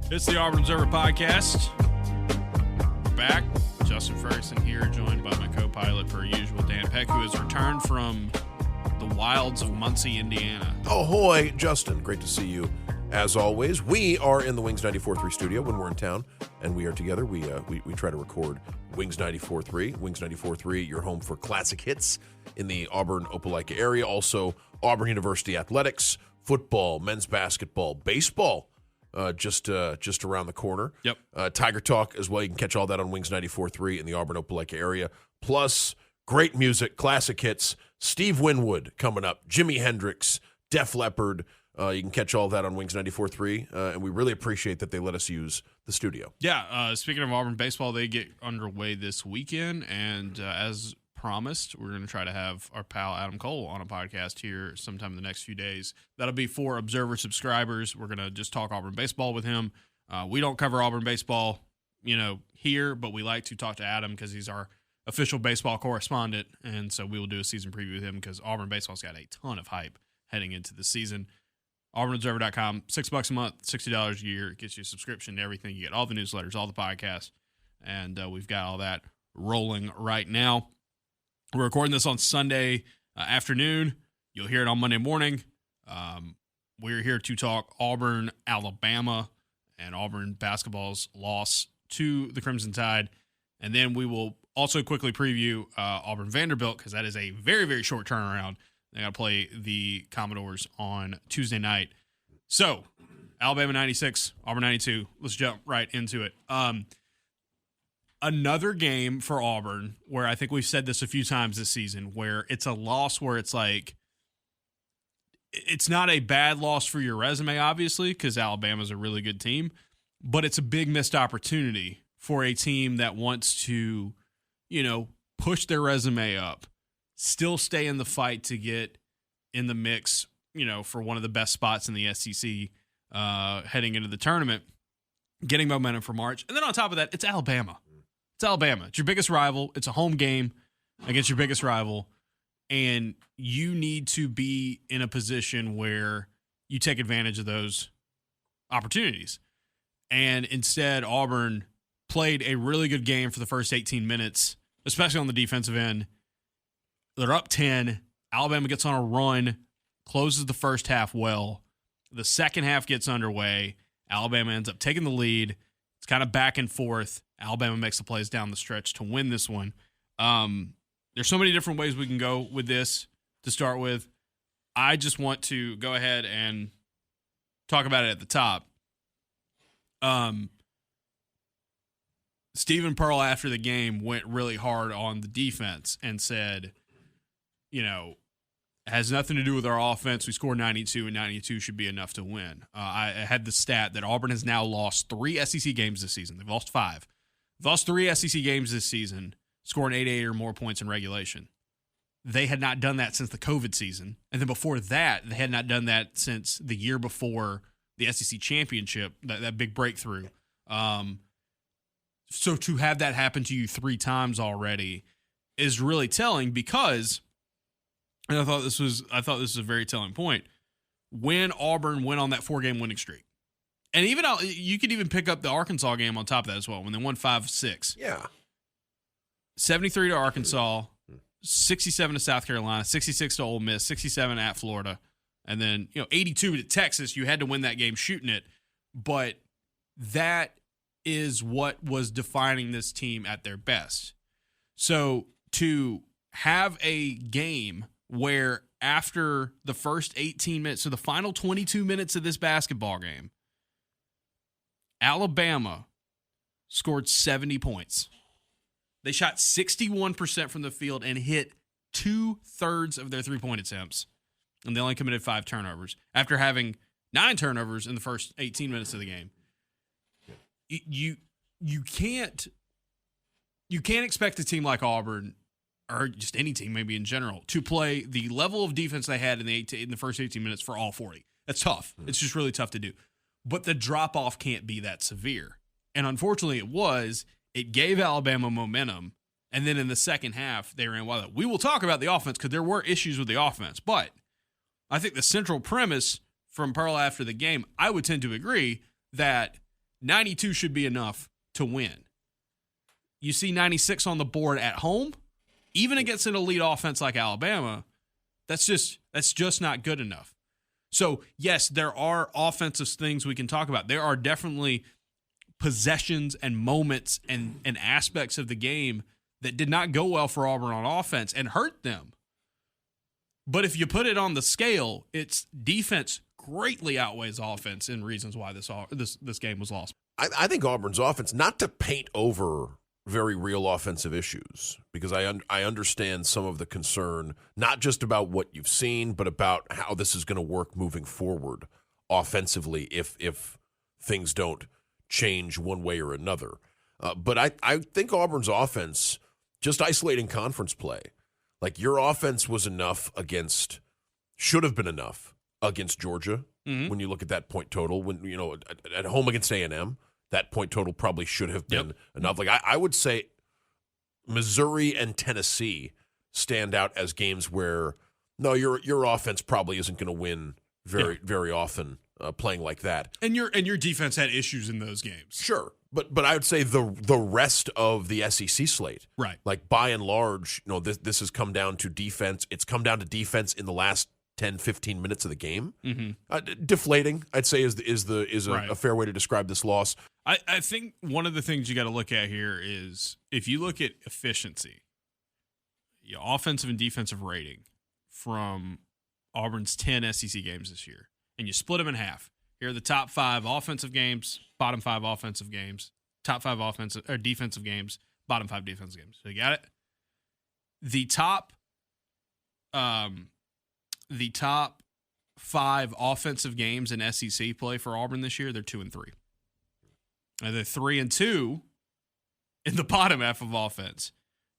It's the Auburn Observer Podcast. We're back. Justin Ferguson here, joined by my co-pilot, per usual, Dan Peck, who has returned from the wilds of Muncie, Indiana. Ahoy, Justin. Great to see you. As always, we are in the Wings 94.3 studio when we're in town, and we are together. We try to record Wings 94.3. Wings 94.3, your home for classic hits in the Auburn, Opelika area. Also, Auburn University athletics, football, men's basketball, baseball. Just around the corner. Yep. Tiger Talk as well. You can catch all that on Wings 94.3 in the Auburn, Opelika area. Plus, great music, classic hits. Steve Winwood coming up. Jimi Hendrix, Def Leppard. You can catch all that on Wings 94.3, and we really appreciate that they let us use the studio. Yeah, speaking of Auburn baseball, they get underway this weekend, and as promised, we're going to try to have our pal Adam Cole on a podcast here sometime in the next few days. That'll be for Observer subscribers. We're going to just talk Auburn baseball with him. We don't cover Auburn baseball, here, but we like to talk to Adam because he's our official baseball correspondent, and so we will do a season preview with him because Auburn baseball's got a ton of hype heading into the season. AuburnObserver.com, $6 a month, $60 a year. It gets you a subscription to everything. You get all the newsletters, all the podcasts, and we've got all that rolling right now. We're recording this on Sunday afternoon. You'll hear it on Monday morning. We're here to talk Auburn, Alabama, and Auburn basketball's loss to the Crimson Tide. And then we will also quickly preview Auburn Vanderbilt because that is a very, very short turnaround. They got to play the Commodores on Tuesday night. So, Alabama 96, Auburn 92. Let's jump right into it. Another game for Auburn where I think we've said this a few times this season where it's a loss where it's like it's not a bad loss for your resume, obviously, because Alabama's a really good team, but it's a big missed opportunity for a team that wants to, push their resume up, still stay in the fight to get in the mix, for one of the best spots in the SEC heading into the tournament, getting momentum for March. And then on top of that, it's Alabama. It's Alabama. It's your biggest rival. It's a home game against your biggest rival. And you need to be in a position where you take advantage of those opportunities. And instead, Auburn played a really good game for the first 18 minutes, especially on the defensive end. They're up 10. Alabama gets on a run, closes the first half well. The second half gets underway. Alabama ends up taking the lead. It's kind of back and forth. Alabama makes the plays down the stretch to win this one. There's so many different ways we can go with this to start with. I just want to go ahead and talk about it at the top. Stephen Pearl, after the game, went really hard on the defense and said, it has nothing to do with our offense. We scored 92, and 92 should be enough to win. I had the stat that Auburn has now lost 3 SEC games this season. They've lost 5. They've lost 3 SEC games this season, scoring 88 or more points in regulation. They had not done that since the COVID season. And then before that, they had not done that since the year before the SEC championship, that big breakthrough. So to have that happen to you 3 times already is really telling because, and I thought this was a very telling point, when Auburn went on that 4-game winning streak. And even you could even pick up the Arkansas game on top of that as well, when they won 5-6. Yeah. 73 to Arkansas, 67 to South Carolina, 66 to Ole Miss, 67 at Florida, and then 82 to Texas. You had to win that game shooting it, but that is what was defining this team at their best. So to have a game where after the first 18 minutes, so the final 22 minutes of this basketball game, Alabama scored 70 points. They shot 61% from the field and hit 2/3 of their 3-point attempts, and they only committed 5 turnovers after having 9 turnovers in the first 18 minutes of the game. You can't expect a team like Auburn, or just any team maybe in general, to play the level of defense they had in the first 18 minutes for all 40. That's tough. It's just really tough to do. But the drop-off can't be that severe. And unfortunately it was. It gave Alabama momentum. And then in the second half, they ran wild. We will talk about the offense because there were issues with the offense. But I think the central premise from Pearl after the game, I would tend to agree that 92 should be enough to win. You see 96 on the board at home, even against an elite offense like Alabama, that's just not good enough. So, yes, there are offensive things we can talk about. There are definitely possessions and moments and aspects of the game that did not go well for Auburn on offense and hurt them. But if you put it on the scale, it's defense greatly outweighs offense in reasons why this game was lost. I think Auburn's offense, not to paint over very real offensive issues, because I understand some of the concern, not just about what you've seen, but about how this is going to work moving forward offensively if things don't change one way or another. But I think Auburn's offense, just isolating conference play, like your offense was enough should have been enough against Georgia. Mm-hmm. When you look at that point total, when at home against A&M, that point total probably should have been enough. Like I would say Missouri and Tennessee stand out as games where your offense probably isn't going to win very often playing like that. And your defense had issues in those games. Sure. But I would say the rest of the SEC slate, right? Like by and large, this has come down to defense. It's come down to defense in the last 10, 15 minutes of the game. Mm-hmm. Deflating, I'd say, is a fair way to describe this loss. I think one of the things you got to look at here is if you look at efficiency, offensive and defensive rating from Auburn's 10 SEC games this year, and you split them in half. Here are the top 5 offensive games, bottom 5 offensive games, top 5 offensive or defensive games, bottom 5 defensive games. So you got it? The top 5 offensive games in SEC play for Auburn this year, they're 2-3. And they're 3-2 in the bottom half of offense.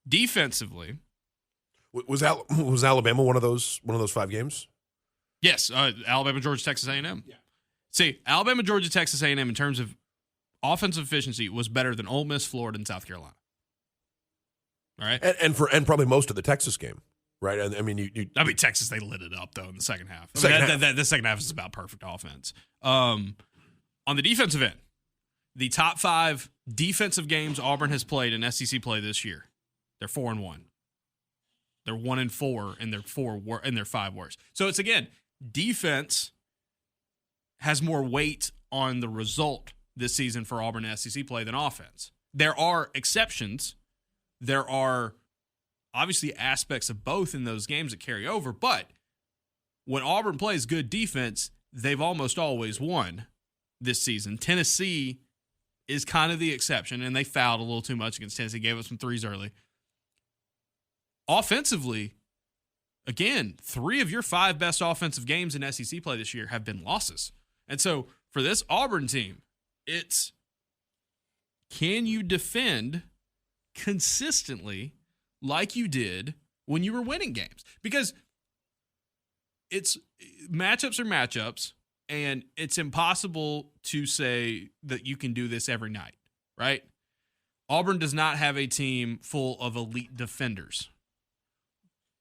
Defensively, was Alabama one of those 5 games? Yes, Alabama, Georgia, Texas A&M. Yeah. See, Alabama, Georgia, Texas A&M in terms of offensive efficiency was better than Ole Miss, Florida, and South Carolina. All right, and probably most of the Texas game. Right, and I mean, Texas, they lit it up though in the second half. The second half is about perfect offense. On the defensive end, the top 5 defensive games Auburn has played in SEC play this year, they're 4-1. They're 1-4, and they're 5 worst. So it's again, defense has more weight on the result this season for Auburn in SEC play than offense. There are exceptions. There are obviously aspects of both in those games that carry over, but when Auburn plays good defense, they've almost always won this season. Tennessee is kind of the exception, and they fouled a little too much against Tennessee, gave up some threes early. Offensively, again, 3 of your 5 best offensive games in SEC play this year have been losses. And so for this Auburn team, it's can you defend consistently like you did when you were winning games? Because it's matchups are matchups, and it's impossible to say that you can do this every night, right? Auburn does not have a team full of elite defenders.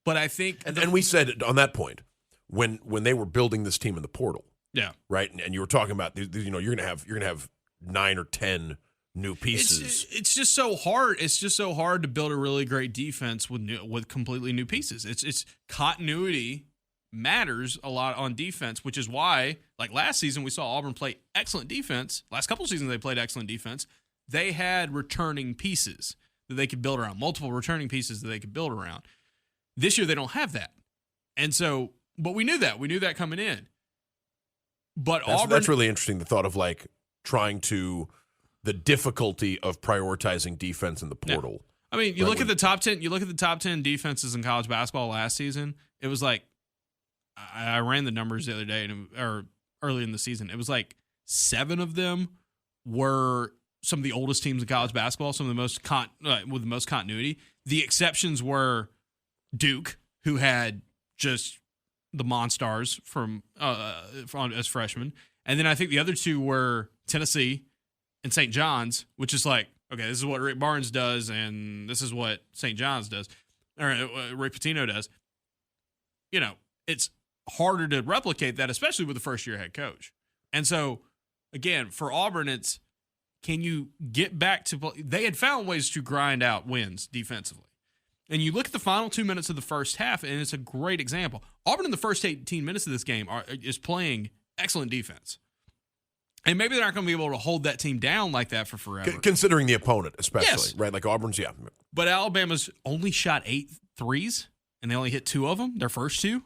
But I think and we said on that point when they were building this team in the portal. Yeah. Right? And you were talking about you're going to have 9 or 10 new pieces. It's just so hard. It's just so hard to build a really great defense with completely new pieces. It's continuity matters a lot on defense, which is why, like last season, we saw Auburn play excellent defense. Last couple of seasons, they played excellent defense. They had returning pieces that they could build around, multiple returning pieces that they could build around. This year, they don't have that. And so, but we knew that. We knew that coming in. But that's really interesting, the thought of like trying to the difficulty of prioritizing defense in the portal. Yeah. I mean, you look at the top 10. You look at the top 10 defenses in college basketball last season. It was like I ran the numbers the other day, or early in the season. It was like 7 of them were some of the oldest teams in college basketball. Some of the most with the most continuity. The exceptions were Duke, who had just the Monstars from as freshmen, and then I think the other 2 were Tennessee and St. John's, which is like, okay, this is what Rick Barnes does, and this is what St. John's does, or Rick Pitino does. You know, it's harder to replicate that, especially with the first-year head coach. And so, again, for Auburn, it's can you get back to – they had found ways to grind out wins defensively. And you look at the final 2 minutes of the first half, and it's a great example. Auburn in the first 18 minutes of this game is playing excellent defense. And maybe they're not going to be able to hold that team down like that for forever. Considering the opponent, especially. Yes. Right? Like Auburn's, yeah. But Alabama's only shot 8 threes, and they only hit 2 of them, their first 2.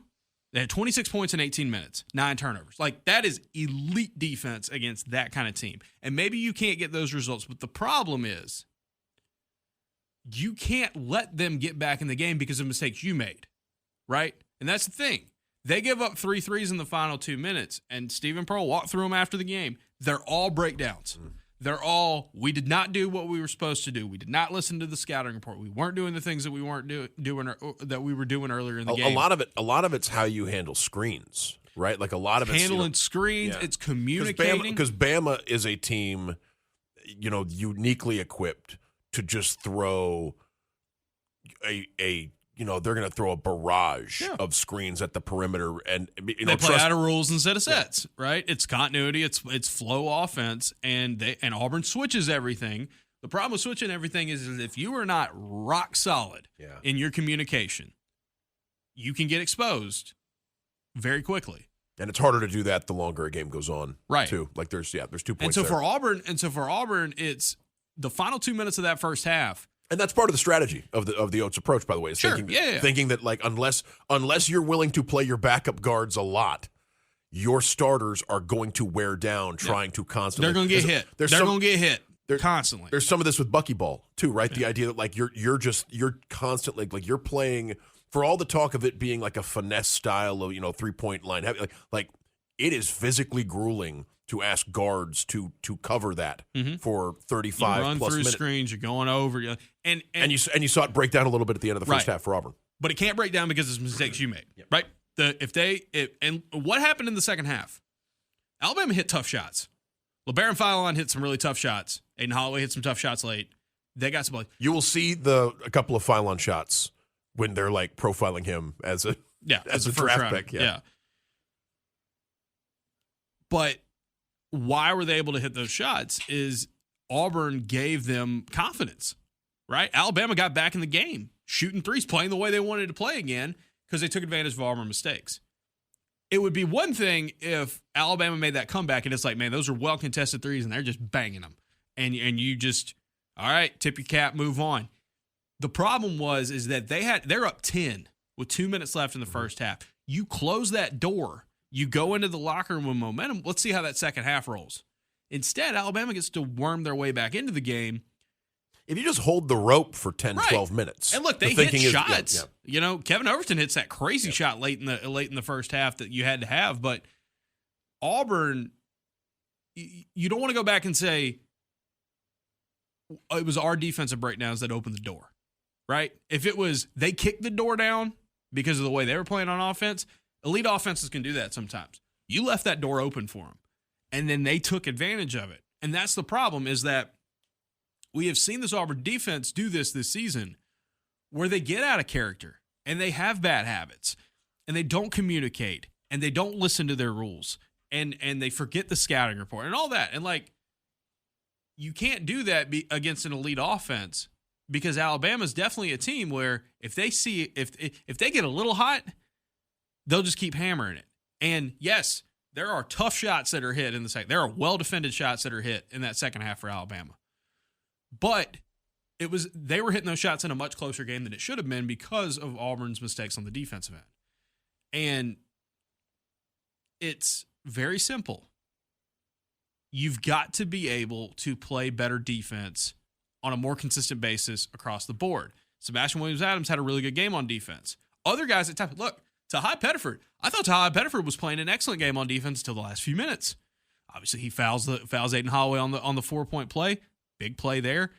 They had 26 points in 18 minutes, 9 turnovers. Like, that is elite defense against that kind of team. And maybe you can't get those results, but the problem is you can't let them get back in the game because of mistakes you made, right? And that's the thing. They give up 3 threes in the final 2 minutes, and Stephen Pearl walked through them after the game. They're all breakdowns. They're all, we did not do what we were supposed to do. We did not listen to the scouting report. We weren't doing the things that we weren't doing that we were doing earlier in the game. A lot of it's how you handle screens, right? Like a lot of it's handling screens. Yeah. It's communicating. Because Bama is a team, uniquely equipped to just throw they're going to throw a barrage of screens at the perimeter, and they play out of rules instead of sets, right? It's continuity, it's flow offense, and Auburn switches everything. The problem with switching everything is if you are not rock solid in your communication, you can get exposed very quickly. And it's harder to do that the longer a game goes on, right? Too. Like there's 2 points. And so for Auburn, it's the final 2 minutes of that first half. And that's part of the strategy of the Oates approach, by the way. Is thinking that like unless you're willing to play your backup guards a lot, your starters are going to wear down trying to constantly. They're going to get hit. They're going to get hit constantly. There's some of this with buckyball too, right? Yeah. The idea that like you're constantly like you're playing, for all the talk of it being like a finesse style of 3-point line, like it is physically grueling to ask guards to cover that for 35 you run plus through minutes. Screens, you're going over, and you saw it break down a little bit at the end of the first half for Auburn. But it can't break down because it's mistakes you made, right? And what happened in the second half? Alabama hit tough shots. LeBaron Philon hit some really tough shots. Aiden Holloway hit some tough shots late. They got some. You will see a couple of Philon shots when they're like profiling him as a draft pick. Yeah. But why were they able to hit those shots is Auburn gave them confidence, right? Alabama got back in the game, shooting threes, playing the way they wanted to play again because they took advantage of Auburn mistakes. It would be one thing if Alabama made that comeback and it's like, man, those are well-contested threes and they're just banging them. And you just, all right, tip your cap, move on. The problem is that they're up 10 with 2 minutes left in the first half. You close that door. You go into the locker room with momentum. Let's see how that second half rolls. Instead, Alabama gets to worm their way back into the game. If you just hold the rope for 10, 12 minutes. And look, they hit shots. Kevin Overton hits that crazy shot late in the first half that you had to have. But Auburn, you don't want to go back and say it was our defensive breakdowns that opened the door, right? If it was they kicked the door down because of the way they were playing on offense, elite offenses can do that sometimes. You left that door open for them, and then they took advantage of it. And that's the problem is that we have seen this Auburn defense do this season where they get out of character, and they have bad habits, and they don't communicate, and they don't listen to their rules, and they forget the scouting report and all that. And, like, you can't do that against an elite offense because Alabama's definitely a team where if they get a little hot – they'll just keep hammering it. And yes, there are tough shots that are hit in the second. There are well-defended shots that are hit in that second half for Alabama. But they were hitting those shots in a much closer game than it should have been because of Auburn's mistakes on the defensive end. And it's very simple. You've got to be able to play better defense on a more consistent basis across the board. Sebastian Williams-Adams had a really good game on defense. Other guys at times, look, Tahai Pettiford. I thought Tahai Pettiford was playing an excellent game on defense until the last few minutes. Obviously, he fouls Aiden Holloway on the 4-point play. Big play there.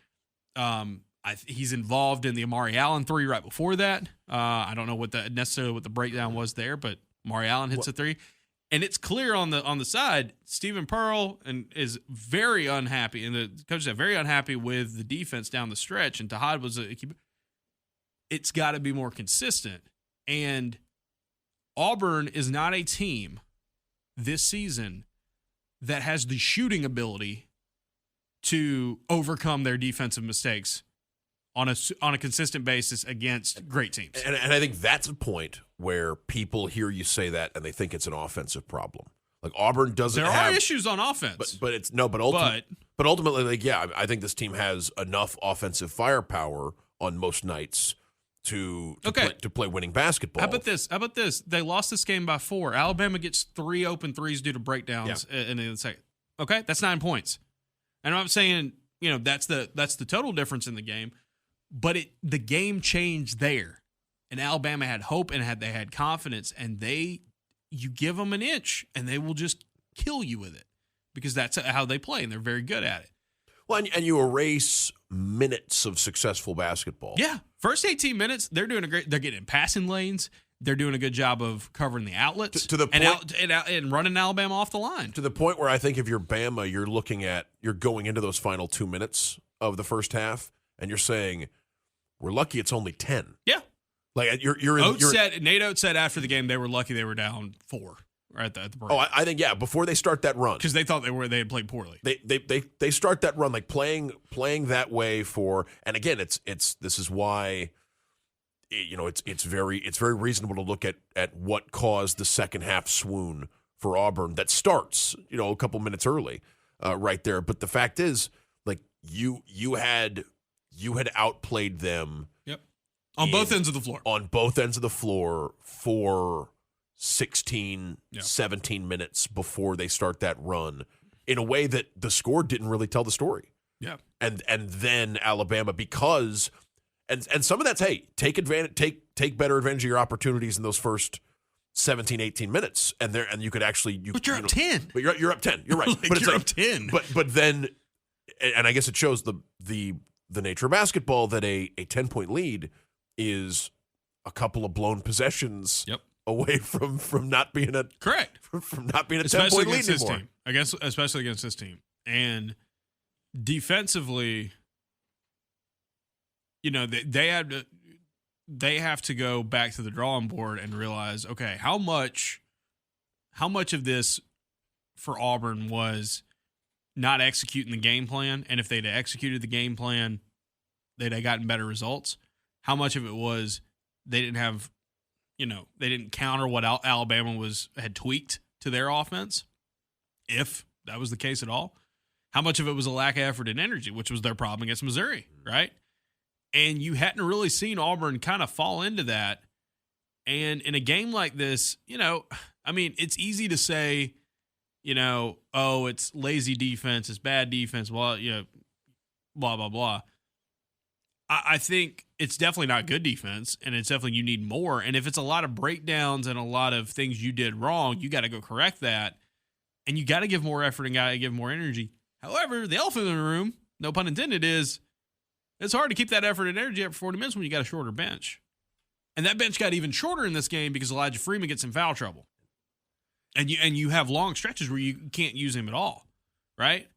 He's involved in the Amari Allen 3 right before that. I don't know what the breakdown was there, but Amari Allen hits a 3. And it's clear on the side, Stephen Pearl is very unhappy, and the coaches are very unhappy with the defense down the stretch. And Tahad it's got to be more consistent. And Auburn is not a team this season that has the shooting ability to overcome their defensive mistakes on a consistent basis against great teams. And I think that's a point where people hear you say that and they think it's an offensive problem. Like Auburn doesn't have... There are issues on offense. But ultimately, like, yeah, I think this team has enough offensive firepower on most nights to play winning basketball. How about this? They lost this game by 4. Alabama gets 3 open threes due to breakdowns in the second. Okay, that's 9 points. And I'm saying, that's the total difference in the game. But the game changed there, and Alabama had hope and they had confidence, and you give them an inch, and they will just kill you with it because that's how they play, and they're very good at it. Well, and you erase minutes of successful basketball. Yeah, first 18 minutes, they're doing they're getting in passing lanes. They're doing a good job of covering the outlets to the point, and running Alabama off the line. To the point where I think if you're Bama, you're going into those final 2 minutes of the first half, and you're saying, we're lucky it's only 10. Yeah. Like Nate Oates said after the game they were lucky they were down 4 at the break. Oh, I think before they start that run, because they thought they had played poorly. They start that run like playing that way for, and again this is why it's very reasonable to look at what caused the second half swoon for Auburn that starts a couple minutes early right there. But the fact is, like you had outplayed them. Yep. On both ends of the floor. On both ends of the floor for 16, 17 minutes before they start that run in a way that the score didn't really tell the story. Yeah. And then Alabama, because and some of that's, hey, take better advantage of your opportunities in those first 17, 18 minutes. And you could actually But you're up 10. But you're up 10. You're right. But you're up 10. But then, and I guess it shows the nature of basketball that a 10-point lead is a couple of blown possessions away from not being a correct from not being a 10-point lead anymore. Especially against this team. And defensively, they have to go back to the drawing board and realize, okay, how much of this for Auburn was not executing the game plan, and if they'd executed the game plan, they'd have gotten better results. How much of it was they didn't have, they didn't counter what Alabama had tweaked to their offense, if that was the case at all. How much of it was a lack of effort and energy, which was their problem against Missouri, right? And you hadn't really seen Auburn kind of fall into that. And in a game like this, it's easy to say, it's lazy defense, it's bad defense, blah, blah, blah. I think it's definitely not good defense, and it's definitely you need more. And if it's a lot of breakdowns and a lot of things you did wrong, you got to go correct that, and you got to give more effort and got to give more energy. However, the elephant in the room, no pun intended, is it's hard to keep that effort and energy up for 40 minutes when you got a shorter bench. And that bench got even shorter in this game because Elijah Freeman gets in foul trouble. And you have long stretches where you can't use him at all, right?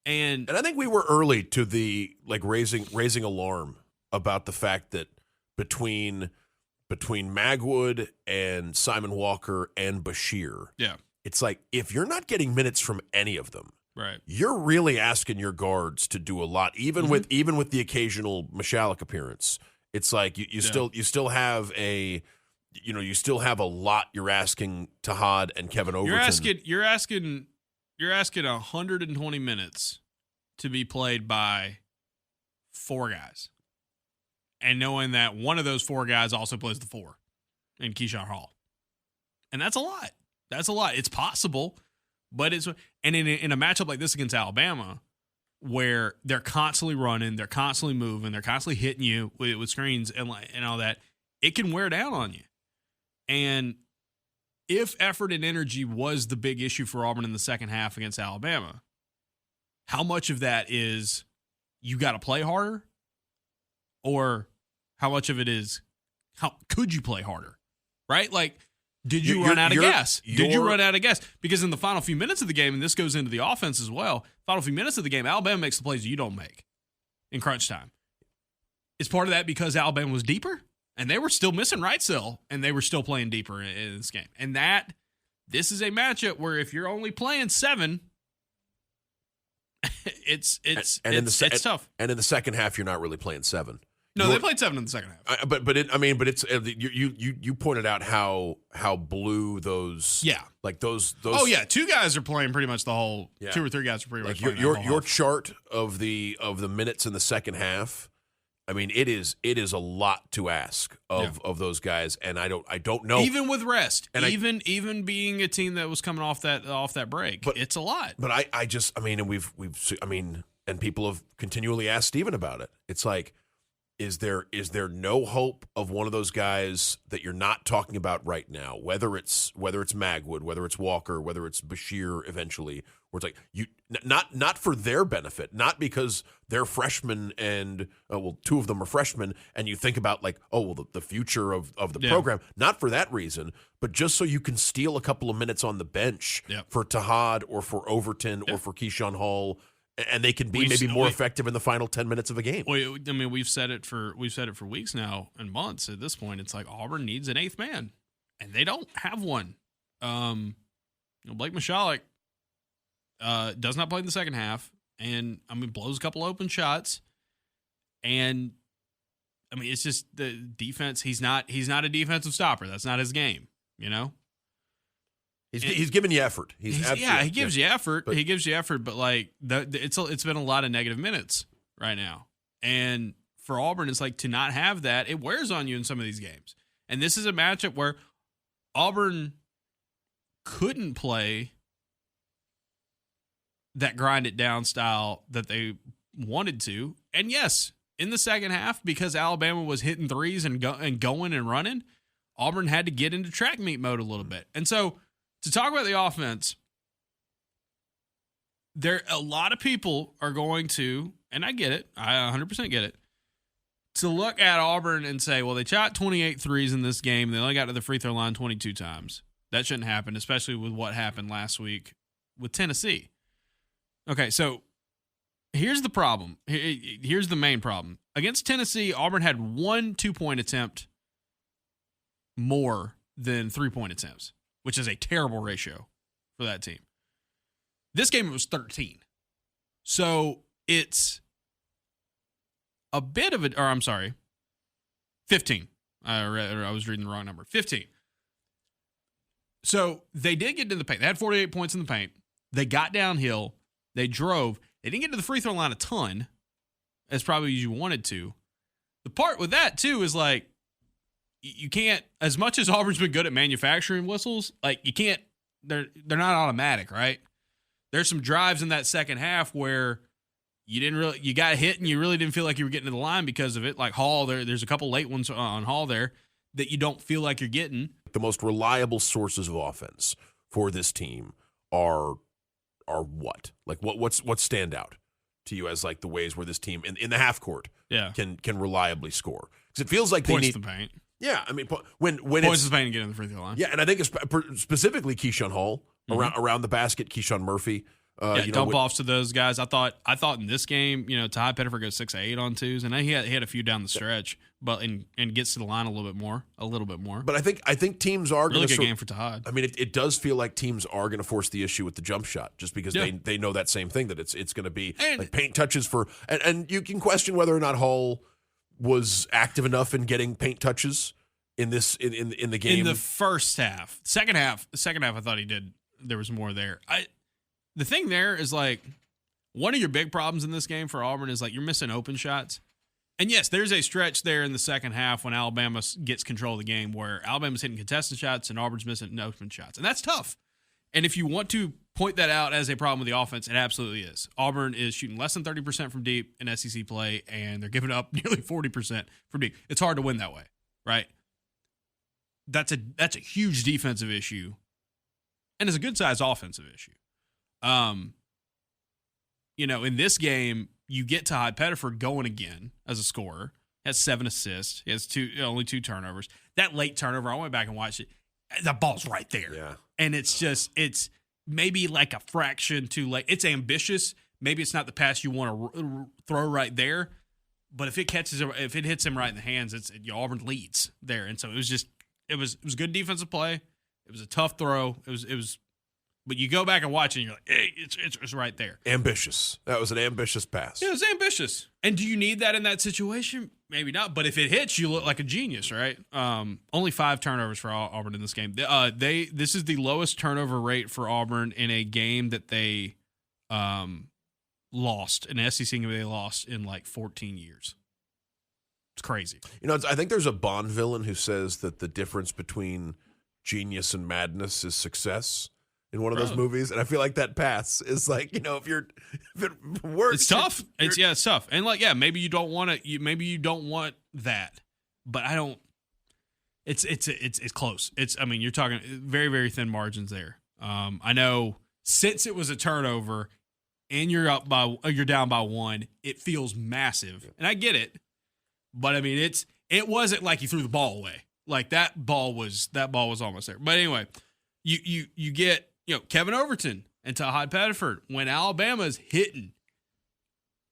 And I think we were early to the raising alarm about the fact that between Magwood and Simon Walker and Bashir, it's like if you're not getting minutes from any of them, right, you're really asking your guards to do a lot, even with the occasional Michalek appearance. It's like you still have a lot you're asking Tahad and Kevin Overton. You're asking 120 minutes to be played by 4 guys. And knowing that one of those 4 guys also plays the 4 in Keyshawn Hall. And that's a lot. That's a lot. It's possible, but in a matchup like this against Alabama, where they're constantly running, they're constantly moving, they're constantly hitting you with screens and all that, it can wear down on you. And if effort and energy was the big issue for Auburn in the second half against Alabama, how much of that is you got to play harder? Or how much of it is how could you play harder? Right? Like, did you run out of gas? Did you run out of gas? Because in the final few minutes of the game, and this goes into the offense as well, final few minutes of the game, Alabama makes the plays you don't make in crunch time. Is part of that because Alabama was deeper? And they were still missing right still, and they were still playing deeper in this game. And this is a matchup where if you're only playing 7 it's tough. And in the second half, you're not really playing 7. No, they played 7 in the second half. But it's you pointed out how blue those those. Oh yeah, 2 guys are playing pretty much the whole. Yeah. 2 or 3 guys are pretty much like playing your chart of the minutes in the second half. I mean, it is a lot to ask of those guys, and I don't know. Even with rest, and even being a team that was coming off that break, but it's a lot. But and people have continually asked Steven about it. It's like, is there no hope of one of those guys that you're not talking about right now? Whether it's Magwood, whether it's Walker, whether it's Bashir eventually, where it's like you not for their benefit, not because they're freshmen and 2 of them are freshmen, and you think about like, the future of the program, not for that reason, but just so you can steal a couple of minutes on the bench for Tahad or for Overton or for Keyshawn Hall. And they can be maybe more effective in the final 10 minutes of a game. I mean, we've said it for weeks now and months. At this point, it's like Auburn needs an 8th man, and they don't have one. Blake Michalek does not play in the second half, and blows a couple open shots, and it's just the defense. He's not a defensive stopper. That's not his game. He's giving you effort. He gives you effort. He gives you effort, but like it's been a lot of negative minutes right now. And for Auburn, it's like to not have that, it wears on you in some of these games. And this is a matchup where Auburn couldn't play that grind it down style that they wanted to. And yes, in the second half, because Alabama was hitting threes and going and running, Auburn had to get into track meet mode a little bit. And so, to talk about the offense, a lot of people are going to, and I get it, I 100% get it, to look at Auburn and say, well, they shot 28 threes in this game. They only got to the free throw line 22 times. That shouldn't happen, especially with what happened last week with Tennessee. Okay, so here's the problem. Here's the main problem. Against Tennessee, Auburn had 1 2-point attempt more than 3-point attempts, which is a terrible ratio for that team. This game, it was 13. So it's a bit of 15. I was reading the wrong number. 15. So they did get into the paint. They had 48 points in the paint. They got downhill. They drove. They didn't get to the free throw line a ton, as probably as you wanted to. The part with that, too, is like, you can't, as much as Auburn's been good at manufacturing whistles, like you can't, they're not automatic, right? There's some drives in that second half where you got hit and you really didn't feel like you were getting to the line because of it. Like Hall, there's a couple late ones on Hall there that you don't feel like you're getting. The most reliable sources of offense for this team are what? Like what stand out to you as like the ways where this team in the half court can reliably score? Because it feels like points they need the paint. Yeah, when points the paint and get in the free throw line. Yeah, and I think specifically Keyshawn Hall around the basket, Keyshawn Murphy. Dump offs to those guys. I thought in this game, Ty Pettifer goes 6 of 8 on twos, and he had a few down the stretch, but and gets to the line a little bit more. But I think teams are really good game for Tahad. I mean, it does feel like teams are going to force the issue with the jump shot, just because they know that same thing, that it's going to be like paint touches for, and you can question whether or not Hall was active enough in getting paint touches in this in the game in the first half. Second half, I thought he did. There was more there. The thing there is like one of your big problems in this game for Auburn is like you're missing open shots. And yes, there's a stretch there in the second half when Alabama gets control of the game where Alabama's hitting contested shots and Auburn's missing open shots, and that's tough. And if you want to point that out as a problem with the offense, it absolutely is. Auburn is shooting less than 30% from deep in SEC play, and they're giving up nearly 40% from deep. It's hard to win that way, right? That's a huge defensive issue, and it's a good-sized offensive issue. In this game, you get Tahad Pettifer going again as a scorer. He has 7 assists. He has only 2 turnovers. That late turnover, I went back and watched it. The ball's right there. Yeah. And it's maybe like a fraction too late. It's ambitious. Maybe it's not the pass you want to throw right there. But if it hits him right in the hands, Auburn leads there. And so it was good defensive play. It was a tough throw. It was But you go back and watch it, and you're like, hey, it's right there. Ambitious. That was an ambitious pass. Yeah, it was ambitious. And do you need that in that situation? Maybe not. But if it hits, you look like a genius, right? Only 5 turnovers for Auburn in this game. This is the lowest turnover rate for Auburn in a game that they lost, an SEC game they lost in like 14 years. It's crazy. I think there's a Bond villain who says that the difference between genius and madness is success in one of those movies, and I feel like that pass is like, if it works, it's tough. It's tough, and maybe you don't want it. Maybe you don't want that, but I don't. It's close. You're talking very, very thin margins there. I know since it was a turnover, and you're down by 1, it feels massive, and I get it, but it wasn't like you threw the ball away. Like that ball was almost there. But anyway, you get. Kevin Overton and Tahad Pettiford, when Alabama's hitting,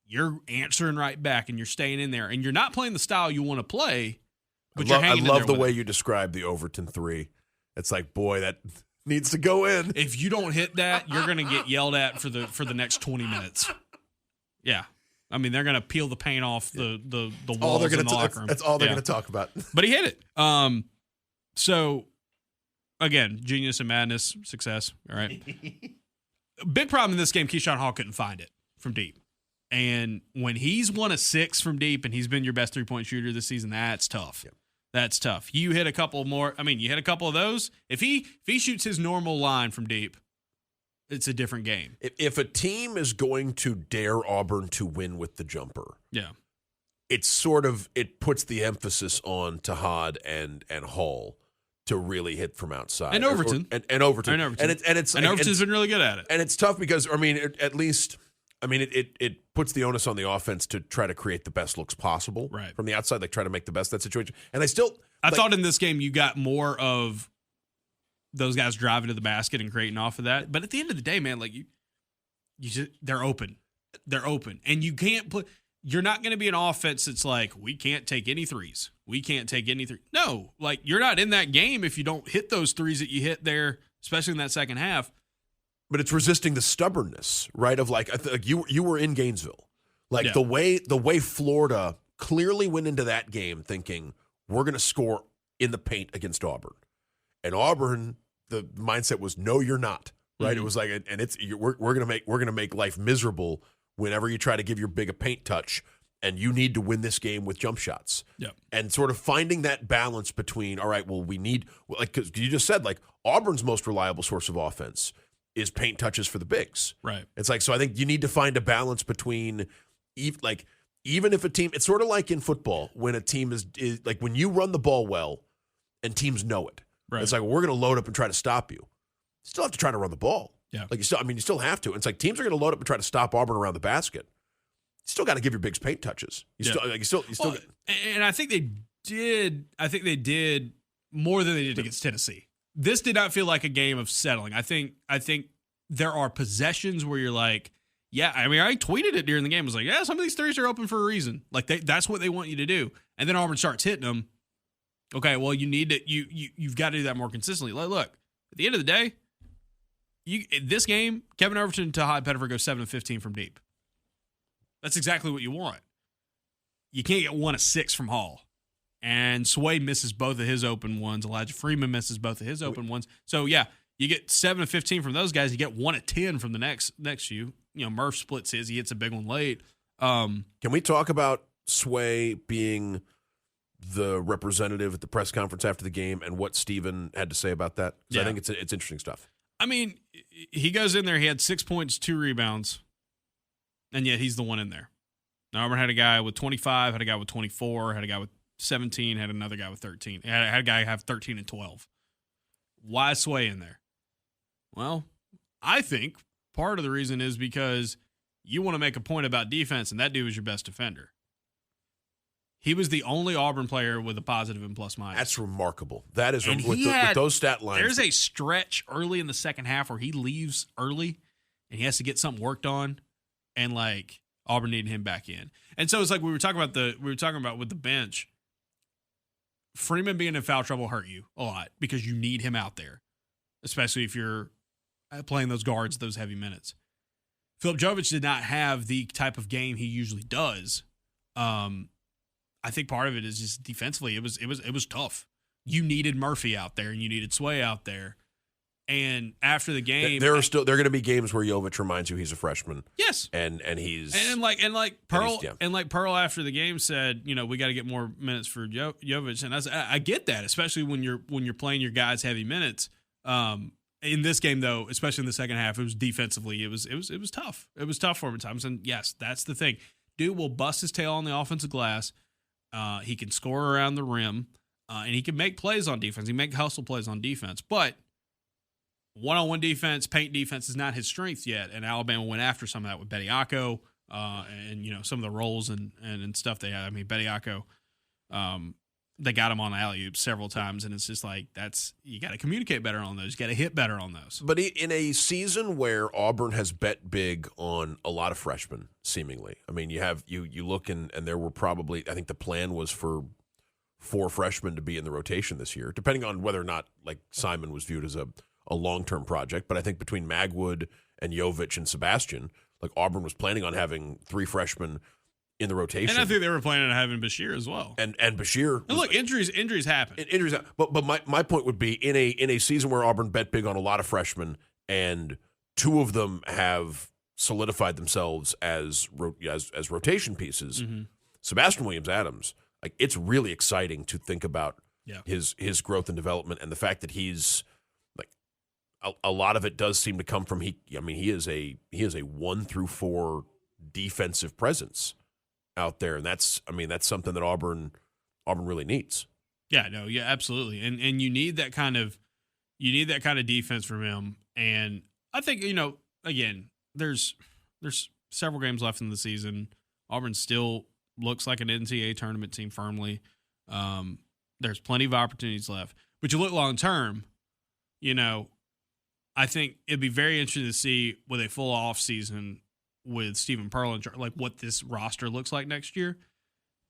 you're answering right back and you're staying in there. And you're not playing the style you want to play, but you're hanging in there. I love the way you describe the Overton 3. It's like, boy, that needs to go in. If you don't hit that, you're going to get yelled at for the next 20 minutes. Yeah. They're going to peel the paint off the walls in the locker room. That's all they're going to talk about. But he hit it. So... Again, genius and madness, success. All right. Big problem in this game, Keyshawn Hall couldn't find it from deep. And when he's 1 of 6 from deep and he's been your best 3-point shooter this season, that's tough. Yep. That's tough. You hit a couple more. You hit a couple of those. If he shoots his normal line from deep, it's a different game. If a team is going to dare Auburn to win with the jumper, it puts the emphasis on Tahad and Hall to really hit from outside. And Overton. And Overton. And Overton's been really good at it. And it's tough because, it puts the onus on the offense to try to create the best looks possible from the outside, like try to make the best of that situation. And I thought in this game you got more of those guys driving to the basket and creating off of that. But at the end of the day, man, they're open. They're open. And you can't put... You're not going to be an offense that's like, we can't take any threes. We can't take any threes. No, you're not in that game if you don't hit those threes that you hit there, especially in that second half. But it's resisting the stubbornness, right? Of you were in Gainesville. The way Florida clearly went into that game thinking, we're going to score in the paint against Auburn. And Auburn, the mindset was, no, you're not. Right? Mm-hmm. It was like, and we're going to make life miserable whenever you try to give your big a paint touch, and you need to win this game with jump shots. Yep. And sort of finding that balance between, all right, well, we need, because you just said, Auburn's most reliable source of offense is paint touches for the bigs. Right. It's so I think you need to find a balance between, even if a team, it's sort of like in football, when a team is when you run the ball well and teams know it. Right. It's we're going to load up and try to stop you. You still have to try to run the ball. Yeah. You still have to. It's teams are going to load up and try to stop Auburn around the basket. You still got to give your bigs paint touches. And I think they did. I think they did more than they did against Tennessee. This did not feel like a game of settling. I think there are possessions where you're like, yeah. I tweeted it during the game. I was like, yeah, some of these threes are open for a reason. That's what they want you to do. And then Auburn starts hitting them. Okay, well, you need to you've got to do that more consistently. Look, at the end of the day. This game, Kevin Overton to Tahad Pettiford goes 7 of 15 from deep. That's exactly what you want. You can't get 1 of 6 from Hall. And Sway misses both of his open ones. Elijah Freeman misses both of his open ones. So, yeah, you get 7 of 15 from those guys. You get 1 of 10 from the next few. Murph splits his. He hits a big one late. Can we talk about Sway being the representative at the press conference after the game and what Steven had to say about that? Because I think it's interesting stuff. He goes in there, he had 6 points, 2 rebounds, and yet he's the one in there. Now, Auburn had a guy with 25, had a guy with 24, had a guy with 17, had another guy with 13. Had a guy have 13 and 12. Why is Sway in there? Well, I think part of the reason is because you want to make a point about defense, and that dude was your best defender. He was the only Auburn player with a positive and plus minus. That's remarkable. That is with those stat lines. There's a stretch early in the second half where he leaves early and he has to get something worked on, and Auburn needed him back in. And so it's we were talking about with the bench. Freeman being in foul trouble hurt you a lot because you need him out there, especially if you're playing those guards, those heavy minutes. Filip Jovic did not have the type of game he usually does. I think part of it is just defensively, it was tough. You needed Murphy out there and you needed Sway out there. And after the game, there are going to be games where Jovic reminds you he's a freshman. Yes, and he's like Pearl after the game said, we got to get more minutes for Jovic, and I get that, especially when you're playing your guys heavy minutes. In this game though, especially in the second half, it was defensively, it was tough. It was tough for him at times, and yes, that's the thing. Dude will bust his tail on the offensive glass. He can score around the rim, and he can make plays on defense. He can make hustle plays on defense, but one-on-one defense, paint defense is not his strength yet, and Alabama went after some of that with Bediako, and some of the rolls and stuff they had. I mean, Bediako, they got him on alley-oops several times, and it's just like you got to communicate better on those. You got to hit better on those. But in a season where Auburn has bet big on a lot of freshmen, seemingly, I mean, you look and there were probably, I think the plan was for 4 freshmen to be in the rotation this year, depending on whether or not like Simon was viewed as a long-term project. But I think between Magwood and Jovic and Sebastian, like Auburn was planning on having 3 freshmen in the rotation. And I think they were planning on having Bashir as well. And Bashir. And look, injuries happen. Injuries happen. But my point would be in a season where Auburn bet big on a lot of freshmen and 2 of them have solidified themselves as rotation pieces. Mm-hmm. Sebastian Williams-Adams, like it's really exciting to think about his growth and development, and the fact that he's like a lot of it does seem to come from he is a 1 through 4 defensive presence out there, and that's something that Auburn really needs. Yeah, absolutely, and you need that kind of defense from him. And I think again, there's several games left in the season. Auburn still looks like an NCAA tournament team firmly. There's plenty of opportunities left, but you look long term. I think it'd be very interesting to see with a full off season with Stephen Pearl in charge, like what this roster looks like next year,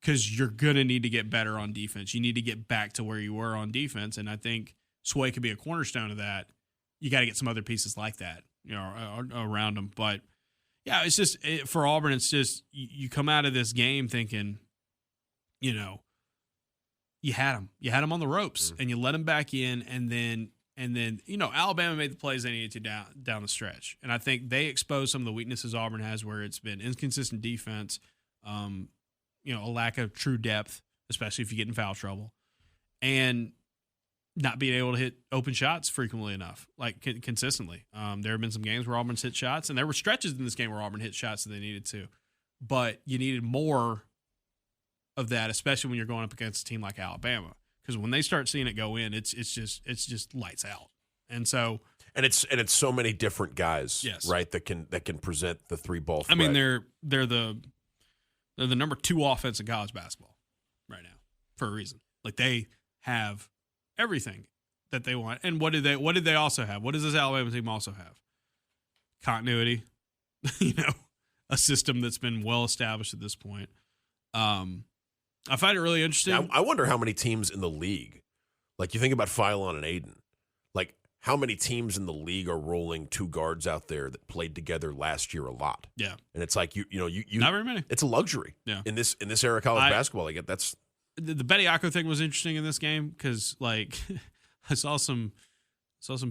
because you're going to need to get better on defense. You need to get back to where you were on defense, and I think Sway could be a cornerstone of that. You got to get some other pieces like that, around them. But, yeah, it's just for Auburn, it's just you come out of this game thinking, you had them. You had them on the ropes, and you let them back in, and then Alabama made the plays they needed to down the stretch. And I think they exposed some of the weaknesses Auburn has, where it's been inconsistent defense, a lack of true depth, especially if you get in foul trouble, and not being able to hit open shots frequently enough, like consistently. There have been some games where Auburn's hit shots, and there were stretches in this game where Auburn hit shots that they needed to. But you needed more of that, especially when you're going up against a team like Alabama. Because when they start seeing it go in, it's just lights out, and it's so many different guys, yes, right? That can present the 3-ball threat. I mean, they're the number 2 offense in college basketball right now for a reason. Like they have everything that they want, and what did they also have? What does this Alabama team also have? Continuity, a system that's been well established at this point. I find it really interesting. Yeah, I wonder how many teams in the league, like you think about Philon and Aiden, like how many teams in the league are rolling 2 guards out there that played together last year a lot. Yeah, and it's like you not very many. It's a luxury. Yeah. in this era of college basketball, like that's the Bediako thing was interesting in this game because like I saw some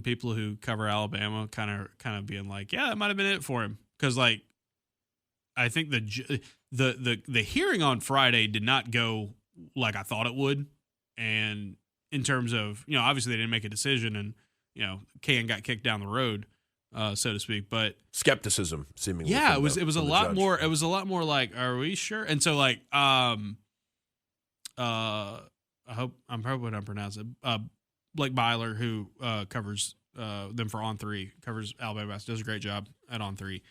people who cover Alabama kind of being like, yeah, that might have been it for him, because like I think the hearing on Friday did not go like I thought it would, and in terms of obviously they didn't make a decision, and Can got kicked down the road, so to speak. But skepticism seemingly. Yeah, it was a lot more. It was a lot more like, are we sure? And so like I'm probably not pronouncing it. Blake Byler, who covers them for On 3, covers Alabama basketball, does a great job at On 3.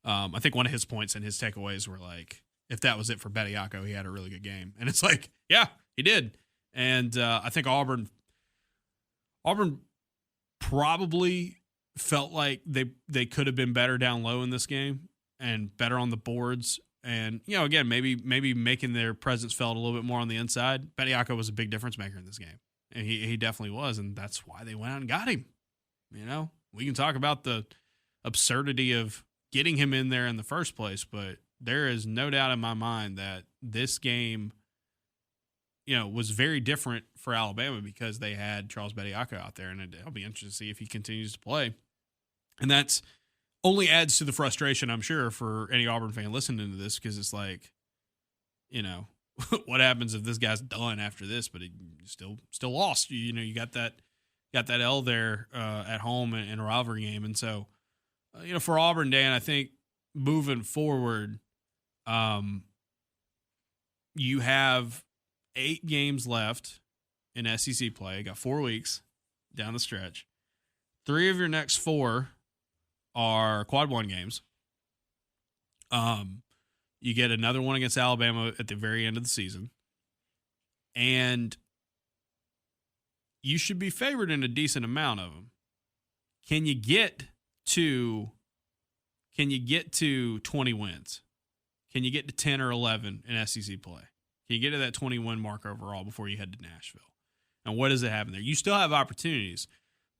I think one of his points and his takeaways were like, if that was it for Bediako, he had a really good game. And it's like, yeah, he did. And I think Auburn probably felt like they could have been better down low in this game and better on the boards. And, again, maybe making their presence felt a little bit more on the inside. Bediako was a big difference maker in this game. And he definitely was. And that's why they went out and got him, we can talk about the absurdity of getting him in there in the first place, but there is no doubt in my mind that this game, was very different for Alabama because they had Charles Bediako out there, and it'll be interesting to see if he continues to play. And that's only adds to the frustration, I'm sure, for any Auburn fan listening to this, because it's like, what happens if this guy's done after this, but he still lost? You got that L there at home in a rivalry game. And so, for Auburn, Dan, I think moving forward, you have 8 games left in SEC play. You got 4 weeks down the stretch. 3 of your next 4 are quad 1 games. You get another one against Alabama at the very end of the season. And you should be favored in a decent amount of them. Can you get to 20 wins? Can you get to 10 or 11 in SEC play? Can you get to that 20-win mark overall before you head to Nashville? And what does it happen there? You still have opportunities.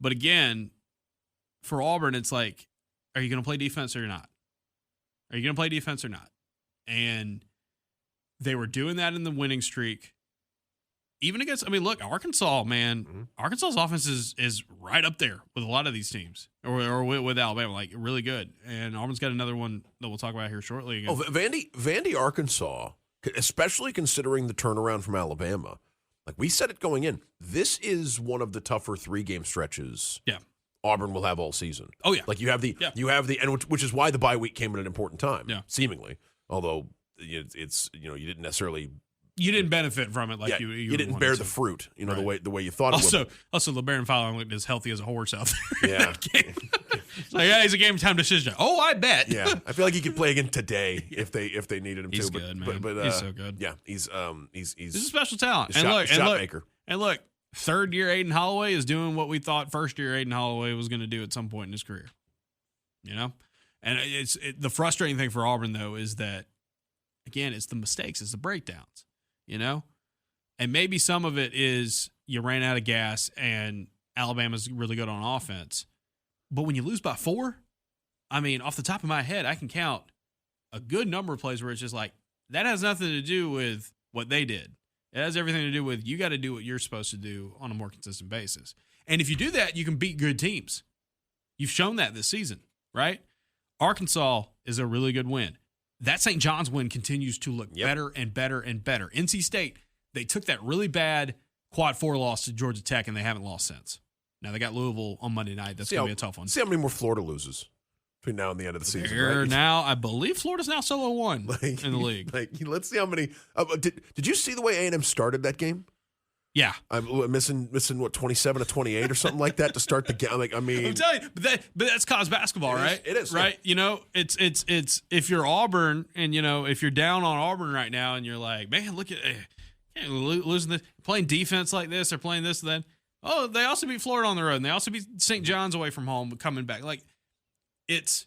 But again, for Auburn, it's like, are you going to play defense or not? Are you going to play defense or not? And they were doing that in the winning streak. Even against, look, Arkansas, man, Arkansas's offense is right up there with a lot of these teams, or with Alabama, like really good. And Auburn's got another one that we'll talk about here shortly. Oh, Vandy, Arkansas, especially considering the turnaround from Alabama. Like we said it going in, this is one of the tougher 3-game stretches. Yeah. Auburn will have all season. Oh yeah. Like you have the, and which is why the bye week came at an important time. Yeah. Seemingly, although it's you didn't necessarily. You didn't benefit from it like you didn't bear the fruit, right. the way you thought it would. Also, LeBaron Fowler looked as healthy as a horse out there. Yeah. It's like, he's a game time decision. Oh, I bet. Yeah. I feel like he could play again today if they needed him he's to. Good, man. But he's so good. Yeah, he's a special talent. Shot maker. And look, third year Aiden Holloway is doing what we thought first year Aiden Holloway was going to do at some point in his career. And the frustrating thing for Auburn though is that, again, it's the mistakes, it's the breakdowns. And maybe some of it is you ran out of gas and Alabama's really good on offense. But when you lose by 4, off the top of my head, I can count a good number of plays where it's just like, that has nothing to do with what they did. It has everything to do with you got to do what you're supposed to do on a more consistent basis. And if you do that, you can beat good teams. You've shown that this season, right? Arkansas is a really good win. That St. John's win continues to look better and better and better. NC State, they took that really bad quad 4 loss to Georgia Tech, and they haven't lost since. Now, they got Louisville on Monday night. That's going to be a tough one. See how many more Florida loses between now and the end of the season. Right? Now, I believe Florida's now solo 1 in the league. Let's see how many. Did you see the way A&M started that game? Yeah, I'm missing what 27-28 or something like that to start the game. I'm telling you, but that's college basketball, right? It is right. Yeah. It's if you're Auburn and if you're down on Auburn right now and you're like, man, look at losing this, playing defense like this or playing this and then. Oh, they also beat Florida on the road and they also beat St. John's away from home, coming back. Like this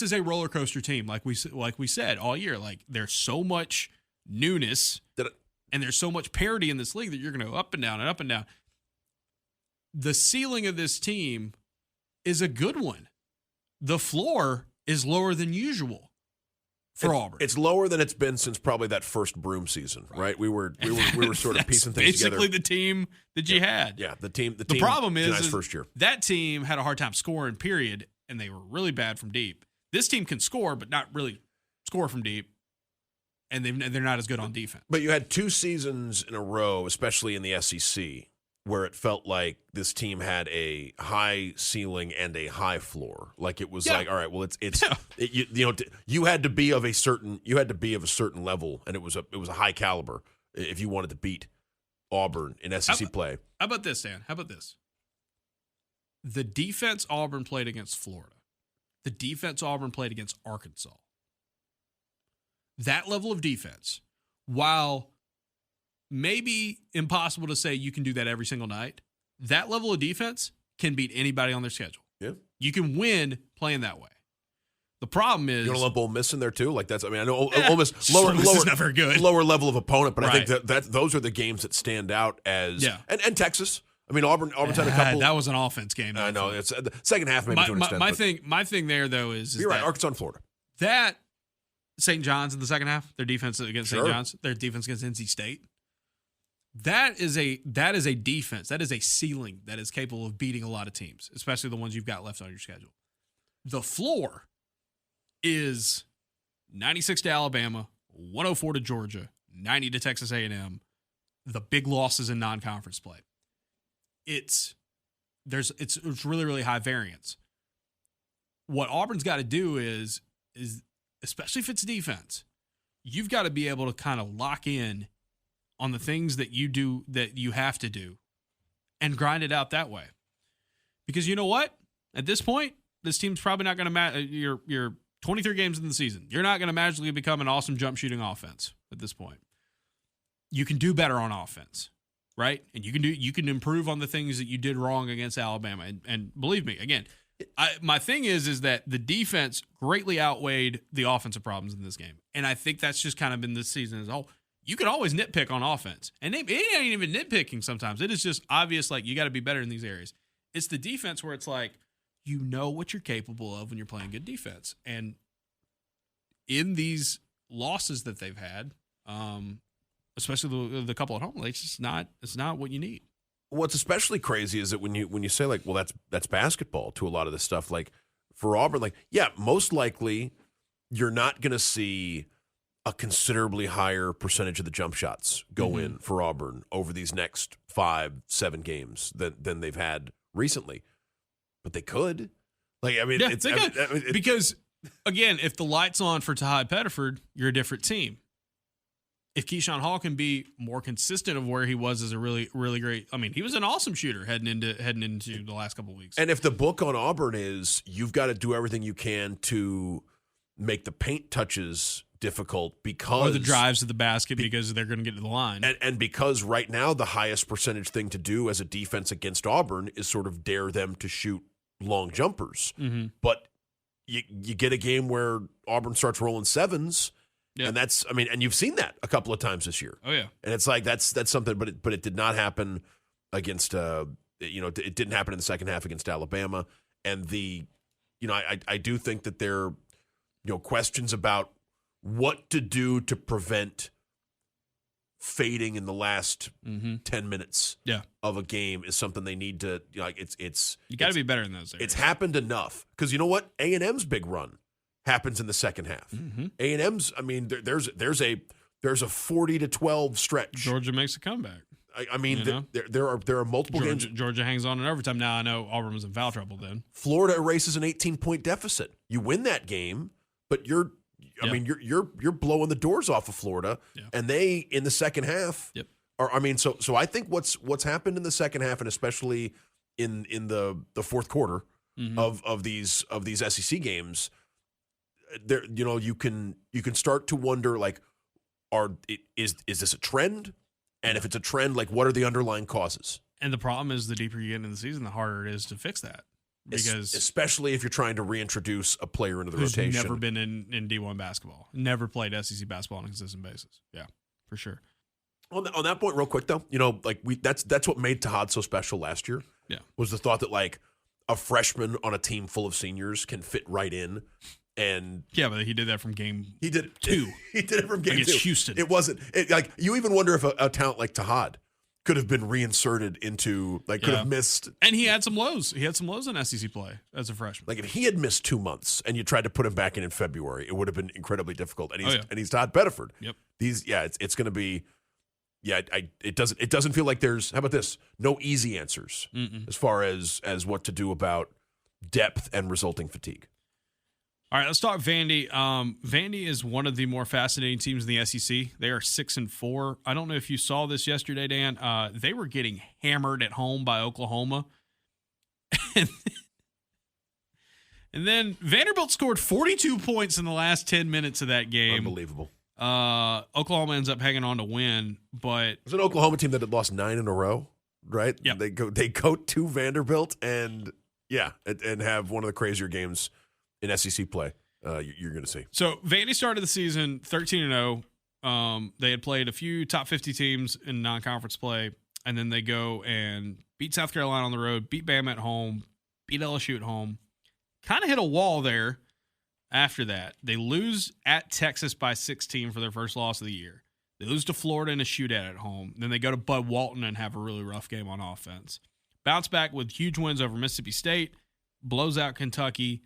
is a roller coaster team, like we said all year. Like there's so much newness. And there's so much parity in this league that you're going to go up and down and up and down. The ceiling of this team is a good one. The floor is lower than usual for Auburn. It's lower than it's been since probably that first Broom season, right? We were sort of piecing things together. Basically the team that you had. Yeah, the team. The problem is first year. That team had a hard time scoring, period, and they were really bad from deep. This team can score, but not really score from deep. And they're not as good on defense. But you had 2 seasons in a row, especially in the SEC, where it felt like this team had a high ceiling and a high floor. Like it was like, all right, well, you had to be of a certain level, and it was a high caliber if you wanted to beat Auburn in SEC play. How about this, Dan? How about this? The defense Auburn played against Florida, the defense Auburn played against Arkansas. That level of defense, while maybe impossible to say you can do that every single night, that level of defense can beat anybody on their schedule. Yeah. You can win playing that way. The problem is... You're going to lump Ole Miss in there too? Like that's, I know Ole Miss, lower not very good. Lower level of opponent, but I think that those are the games that stand out as... Yeah. And Texas. I mean, Auburn's had a couple. That was an offense game. I know. It's the second half maybe to an extent. My thing there though is you're right. Arkansas and Florida. That St. John's in the second half, their defense against Sure. St. John's, their defense against NC State. That is a defense. That is a ceiling that is capable of beating a lot of teams, especially the ones you've got left on your schedule. The floor is 96 to Alabama, 104 to Georgia, 90 to Texas A&M. The big losses in non-conference play. It's really, really high variance. What Auburn's got to do is especially if it's defense, you've got to be able to kind of lock in on the things that you do that you have to do and grind it out that way. Because you know what? At this point, this team's probably not going to you're 23 games in the season. You're not going to magically become an awesome jump shooting offense at this point. You can do better on offense, right? And you can improve on the things that you did wrong against Alabama. And believe me, again, my thing is that the defense greatly outweighed the offensive problems in this game. And I think that's just kind of been this season as a whole. You can always nitpick on offense. And it ain't even nitpicking sometimes. It is just obvious, like, you got to be better in these areas. It's the defense where it's like, you know what you're capable of when you're playing good defense. And in these losses that they've had, especially the couple at home, like, it's not what you need. What's especially crazy is that when you say, like, well, that's basketball to a lot of this stuff, like for Auburn, like, yeah, most likely you're not going to see a considerably higher percentage of the jump shots go in for Auburn over these next 5-7 games than they've had recently. But they could. Like, I mean, yeah, they could. Because, again, if the light's on for Tahad Pettiford, you're a different team. If Keyshawn Hall can be more consistent of where he was as a really, really great, I mean, he was an awesome shooter heading into the last couple of weeks. And if the book on Auburn is you've got to do everything you can to make the paint touches difficult because or the drives to the basket because they're going to get to the line. And because right now the highest percentage thing to do as a defense against Auburn is sort of dare them to shoot long jumpers. Mm-hmm. But you get a game where Auburn starts rolling sevens. Yep. And that's, I mean, and you've seen that a couple of times this year. Oh yeah, and it's like that's something, but it did not happen against, it didn't happen in the second half against Alabama, and I do think that there, questions about what to do to prevent fading in the last 10 minutes of a game is something they need to it's you got to be better in those areas. It's happened enough because you know what, A&M's big run happens in the second half. A&M's, I mean, there's a 40-12 stretch. Georgia makes a comeback. I mean, there are multiple games. Georgia hangs on in overtime. Now I know Auburn was in foul trouble then. Florida erases an 18-point deficit. You win that game, but you're blowing the doors off of Florida, and they in the second half are. I mean, so I think what's happened in the second half, and especially in the fourth quarter of these SEC games. There, you can start to wonder, like, is this a trend? And if it's a trend, like, what are the underlying causes? And the problem is, the deeper you get into the season, the harder it is to fix that. Because especially if you're trying to reintroduce a player into the rotation. Who's never been in D1 basketball, never played SEC basketball on a consistent basis. Yeah, for sure. On that point, real quick though, that's what made Tahad so special last year. Yeah, was the thought that, like, a freshman on a team full of seniors can fit right in. And yeah, but he did that from game 2. He did it from game 2 against Houston. It wasn't like you even wonder if a talent like Tahad could have been reinserted into, like, could have missed. And he had some lows. He had some lows in SEC play as a freshman. Like, if he had missed 2 months and you tried to put him back in February, it would have been incredibly difficult. And he's Todd Pettiford. Yep. It's going to be. Yeah, it doesn't feel like there's, how about this? No easy answers as far as what to do about depth and resulting fatigue. All right, let's talk Vandy. Vandy is one of the more fascinating teams in the SEC. They are 6-4. I don't know if you saw this yesterday, Dan. They were getting hammered at home by Oklahoma. And then Vanderbilt scored 42 points in the last 10 minutes of that game. Unbelievable. Oklahoma ends up hanging on to win, but it was an Oklahoma team that had lost 9 in a row, right? Yeah. They go to Vanderbilt and have one of the crazier games in SEC play you're going to see. So Vandy started the season 13-0. They had played a few top 50 teams in non-conference play, and then they go and beat South Carolina on the road, beat Bama at home, beat LSU at home. Kind of hit a wall there after that. They lose at Texas by 16 for their first loss of the year. They lose to Florida in a shootout at home. Then they go to Bud Walton and have a really rough game on offense. Bounce back with huge wins over Mississippi State, blows out Kentucky.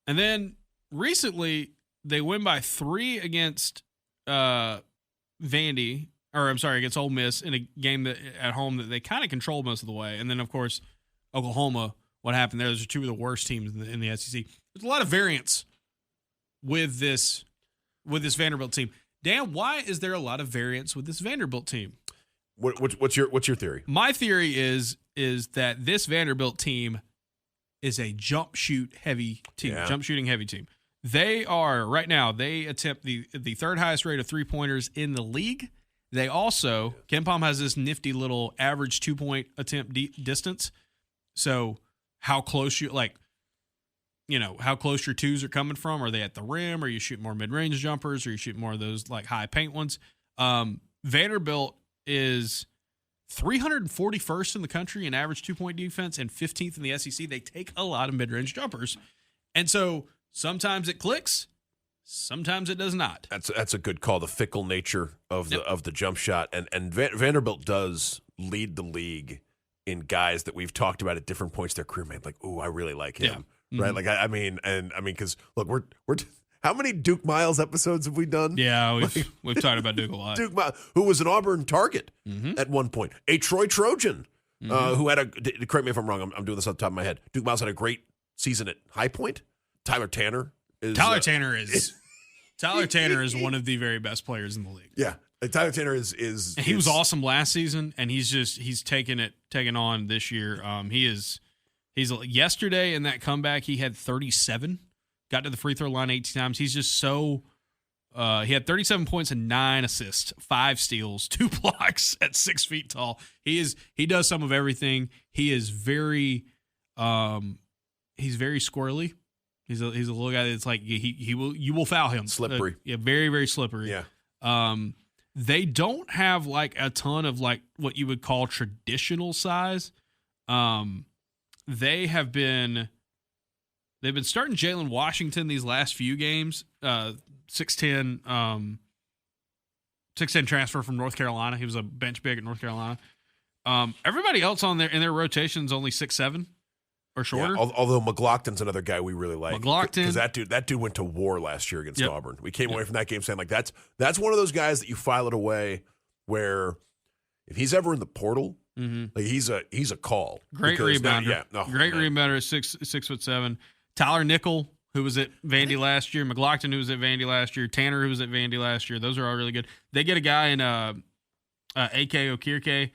And then recently they win by 3 against against Ole Miss in a game that at home that they kind of controlled most of the way. And then, of course, Oklahoma, what happened there? Those are 2 of the worst teams in the SEC. There's a lot of variance with this Vanderbilt team. Dan, why is there a lot of variance with this Vanderbilt team? What's your theory? My theory is that this Vanderbilt team is a jump shooting heavy team. They are right now. They attempt the third highest rate of 3-pointers in the league. They also KenPom has this nifty little average 2-point attempt distance. So how close how close your twos are coming from? Are they at the rim? Are you shooting more mid-range jumpers? Or you shooting more of those like high paint ones? Vanderbilt is 341st in the country in average 2-point defense and 15th in the SEC. They take a lot of mid-range jumpers. And so sometimes it clicks, sometimes it does not. That's a good call. The fickle nature of the jump shot. And Vanderbilt does lead the league in guys that we've talked about at different points in their career. Man, like, ooh, I really like him. Yeah. Right? Like, I mean, because look, we're how many Duke Miles episodes have we done? Yeah, we've talked about Duke a lot. Duke Miles, who was an Auburn target at one point, a Troy Trojan, who had correct me if I'm wrong. I'm doing this off the top of my head. Duke Miles had a great season at High Point. Tyler Tanner is one of the very best players in the league. Yeah, Tyler Tanner is. And he was awesome last season, and he's taken on this year. He's yesterday in that comeback he had 37, got to the free throw line 18 times. He's just so he had 37 points and 9 assists, 5 steals, 2 blocks at 6 feet tall. He does some of everything. He is very he's very squirrely. He's a little guy that's like you will foul him. Slippery. Very, very slippery. Yeah. They don't have like a ton of like what you would call traditional size. They've been starting Jalen Washington these last few games. 6'10", 6'10" transfer from North Carolina. He was a bench big at North Carolina. Everybody else in their rotation is only 6'7" or shorter. Yeah, although McLaughlin's another guy we really like. McLaughlin, because that dude went to war last year against Auburn. We came away from that game saying like that's one of those guys that you file it away where if he's ever in the portal. Like he's a call. Great rebounder. Rebounder, 6'7". Tyler Nickel, who was at Vandy last year. McLaughlin, who was at Vandy last year. Tanner, who was at Vandy last year. Those are all really good. They get a guy in AK Okirike,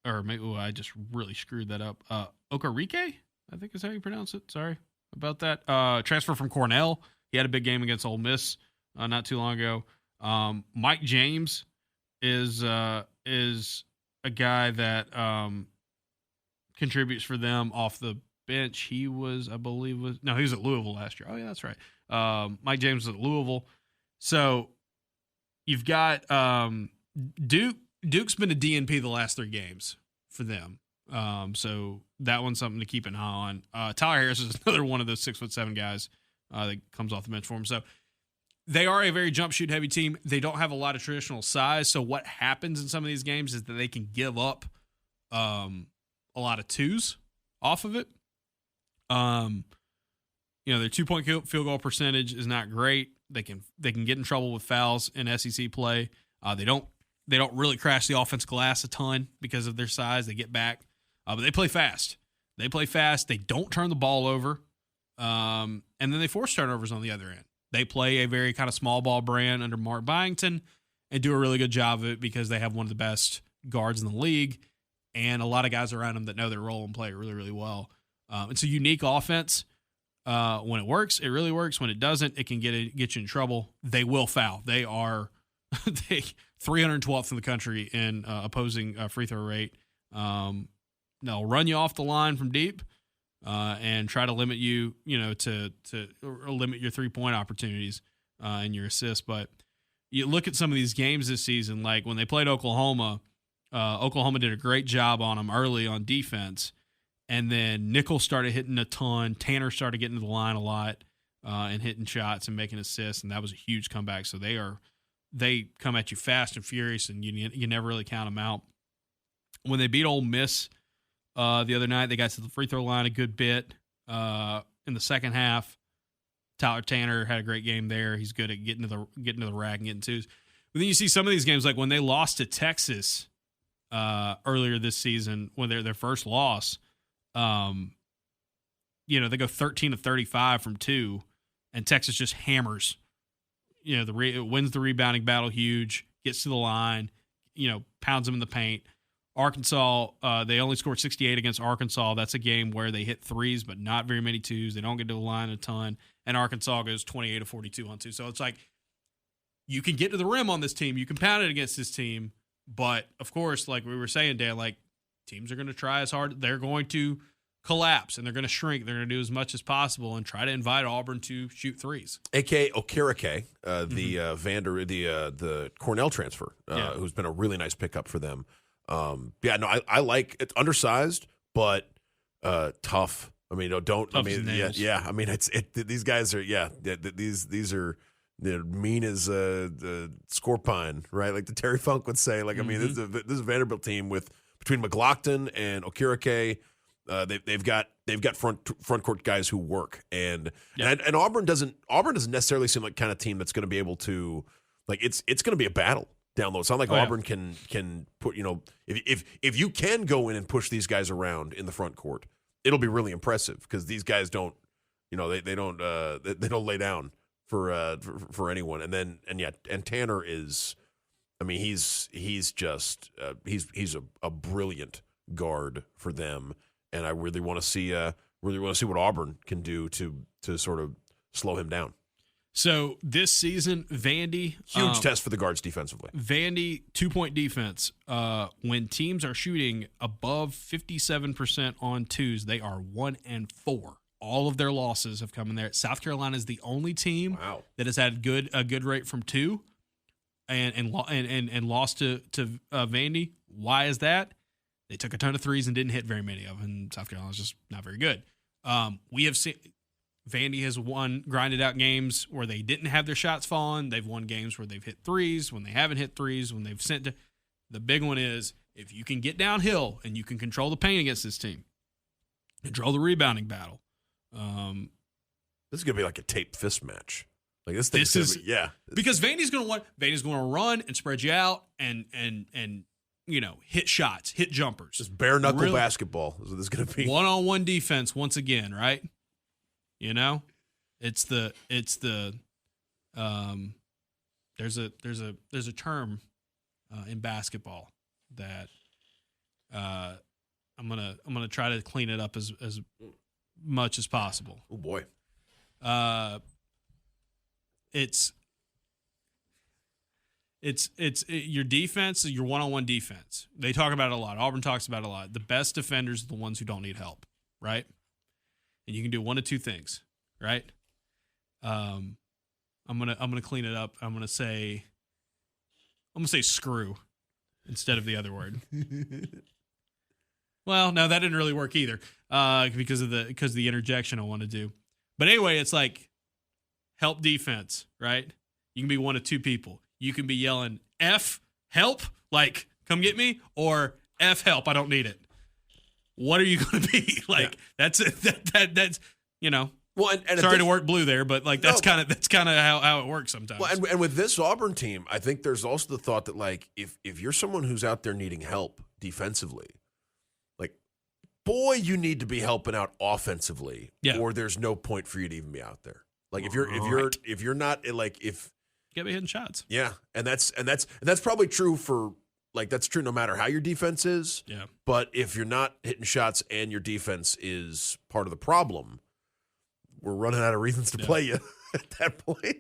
or maybe I just really screwed that up. Okarike, I think is how you pronounce it. Sorry about that. Transfer from Cornell. He had a big game against Ole Miss not too long ago. Mike James is a guy that contributes for them off the bench. He was, I believe, he was at Louisville last year. Oh, yeah, that's right. Mike James was at Louisville. So you've got Duke. Duke's been a DNP the last 3 games for them. So that one's something to keep an eye on. Tyler Harris is another one of those 6'7" guys that comes off the bench for him. So they are a very jump shoot heavy team. They don't have a lot of traditional size. So what happens in some of these games is that they can give up a lot of twos off of it. Their 2-point field goal percentage is not great. They can get in trouble with fouls in SEC play. They don't really crash the offense glass a ton because of their size. They get back, but they play fast. They don't turn the ball over, and then they force turnovers on the other end. They play a very kind of small ball brand under Mark Byington and do a really good job of it because they have one of the best guards in the league and a lot of guys around them that know their role and play really, really well. It's a unique offense. When it works, it really works. When it doesn't, it can get you in trouble. They will foul. They are 312th in the country in opposing free throw rate. They'll run you off the line from deep and try to limit you, to limit your 3-point opportunities and your assists. But you look at some of these games this season, like when they played Oklahoma, Oklahoma did a great job on them early on defense, and then nickel started hitting a ton. Tanner started getting to the line a lot and hitting shots and making assists, and that was a huge comeback. So they come at you fast and furious, and you never really count them out. When they beat Ole Miss the other night, they got to the free throw line a good bit in the second half. Tyler Tanner had a great game there. He's good at getting to the rack and getting twos. But then you see some of these games, like when they lost to Texas earlier this season, when they're their first loss, they go 13 of 35 from two, and Texas just hammers. It wins the rebounding battle huge, gets to the line, pounds them in the paint. Arkansas, they only scored 68 against Arkansas. That's a game where they hit threes, but not very many twos. They don't get to the line a ton. And Arkansas goes 28 of 42 on two. So it's like you can get to the rim on this team. You can pound it against this team. But, of course, like we were saying, Dan, like teams are going to try as hard. They're going to collapse, and they're going to shrink. They're going to do as much as possible and try to invite Auburn to shoot threes. A.K.A. Okirike, the Cornell transfer, who's been a really nice pickup for them. I like it. Undersized, but tough. I mean, these guys are, these are mean as Scorpine, right? Like the Terry Funk would say. Like, I mean, this is a Vanderbilt team between McLaughlin and Okirike. They've got front court guys who work, and Auburn doesn't necessarily seem like kind of team that's going to be able to, like, it's going to be a battle down low. It's not like Auburn can put, if you can go in and push these guys around in the front court, it'll be really impressive because these guys don't, they don't lay down for anyone. And Tanner is, I mean, he's just he's a brilliant guard for them, and I really want to see what Auburn can do to sort of slow him down. So this season, Vandy huge test for the guards defensively. Vandy 2-point defense. When teams are shooting above 57% on twos, they are 1-4. All of their losses have come in there. South Carolina is the only team that has had a good rate from two, and lost to Vandy. Why is that? They took a ton of threes and didn't hit very many of them. And South Carolina's just not very good. We have seen Vandy has grinded out games where they didn't have their shots falling. They've won games where they've hit threes, when they haven't hit threes, when they've sent to. The big one is if you can get downhill and you can control the paint against this team, control the rebounding battle. This is gonna be like a tape fist match. Like this is because Vandy's gonna run and spread you out and hit shots, hit jumpers. Just bare knuckle basketball is what this is gonna be. 1-on-1 defense once again, right? It's the there's a term in basketball that I'm gonna try to clean it up as much as possible. Oh boy. It's your defense, your 1-on-1 defense. They talk about it a lot. Auburn talks about it a lot. The best defenders are the ones who don't need help, right? And you can do one of two things, right? I'm gonna clean it up. I'm gonna say screw instead of the other word. Well, no, that didn't really work either because of the interjection I want to do. But anyway, it's like help defense, right? You can be one of two people. You can be yelling F help, like come get me, or F help, I don't need it. What are you going to be? Like that's Well, and sorry to work blue there, but like that's kind of how it works sometimes. Well, and with this Auburn team, I think there's also the thought that like if you're someone who's out there needing help defensively, like boy, you need to be helping out offensively, or there's no point for you to even be out there. Like if you're not like if you gotta be hitting shots, and that's probably true for. Like, that's true no matter how your defense is. Yeah. But if you're not hitting shots and your defense is part of the problem, we're running out of reasons to play you at that point.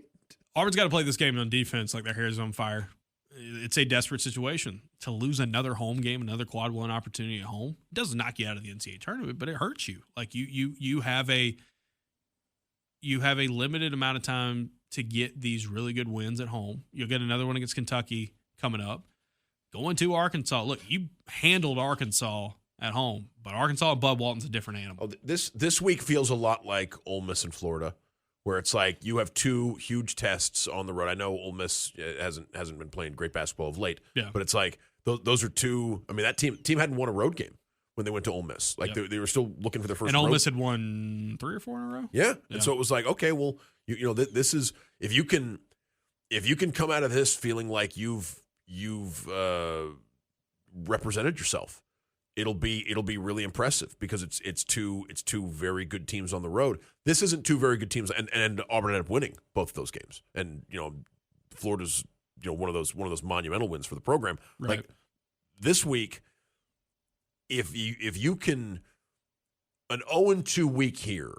Auburn's got to play this game on defense like their hair is on fire. It's a desperate situation. To lose another home game, another quad one opportunity at home, it doesn't knock you out of the NCAA tournament, but it hurts you. Like, you have a limited amount of time to get these really good wins at home. You'll get another one against Kentucky coming up. going to Arkansas. Look, you handled Arkansas at home, but Arkansas and Bud Walton's a different animal. Oh, this week feels a lot like Ole Miss and Florida, where it's like you have two huge tests on the road. I know Ole Miss hasn't been playing great basketball of late, but it's like those are two. I mean, that team hadn't won a road game when they went to Ole Miss. Like they were still looking for their first. And Ole Miss had won 3 or 4 in a row. Yeah, and so it was like, okay, well, you know, this is if you can come out of this feeling like you've represented yourself. It'll be really impressive because it's two very good teams on the road. This isn't two very good teams, and Auburn ended up winning both of those games. And Florida's one of those monumental wins for the program. Right. Like this week, if you can an 0-2 week here,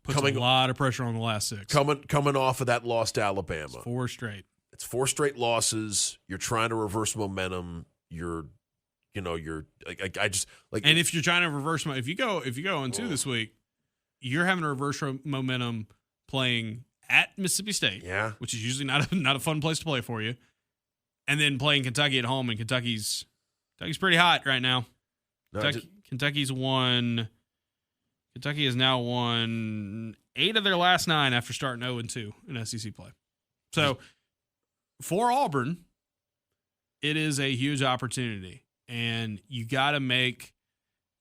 puts a lot of pressure on the last 6. Coming off of that loss to Alabama, it's 4 straight. It's 4 straight losses. You're trying to reverse momentum. I just like. And if you're trying to reverse, if you go into this week, you're having to reverse momentum playing at Mississippi State, which is usually not a fun place to play for you, and then playing Kentucky at home, and Kentucky's pretty hot right now. Kentucky has now won 8 of their last 9 after starting 0-2 in SEC play. So for Auburn, it is a huge opportunity. And you got to make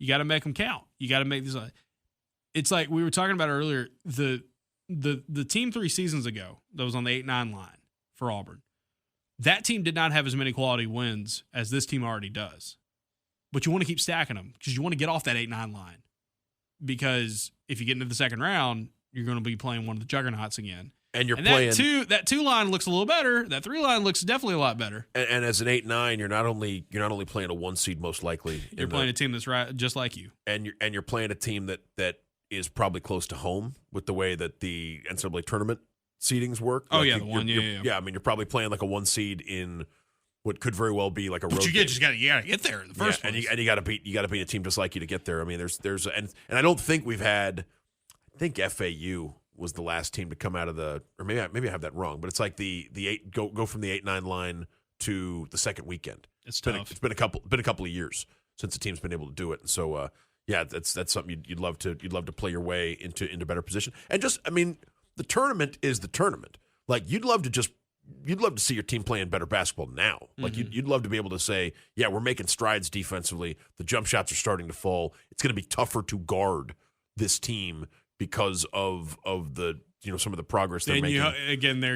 them count. You got to make these. It's like we were talking about earlier. The team 3 seasons ago that was on the 8-9 line for Auburn. That team did not have as many quality wins as this team already does. But you want to keep stacking them because you want to get off that 8-9 line. Because if you get into the second round, you're going to be playing one of the juggernauts again. And playing that 2 line looks a little better. That 3 line looks definitely a lot better. And as an 8-9, you're not only playing a 1 seed most likely. You're playing a team that's right just like you. And you're playing a team that is probably close to home with the way that the NCAA tournament seedings work. Oh, like yeah, yeah. I mean, you're probably playing like a 1 seed in what could very well be like a road. But you game. just got to get there in the first place. And you got to beat a team just like you to get there. I mean, there's and I don't think we've had. I think FAU was the last team to come out of or maybe I have that wrong, but it's like the 8 go from the 8-9 line to the second weekend. It's tough. It's been a couple of years since the team's been able to do it, and so that's something you'd love to play your way into better position. And just, I mean, the tournament is the tournament. Like you'd love to see your team playing better basketball now. Like you'd love to be able to say, yeah, we're making strides defensively. The jump shots are starting to fall. It's going to be tougher to guard this team because of the some of the progress they're making.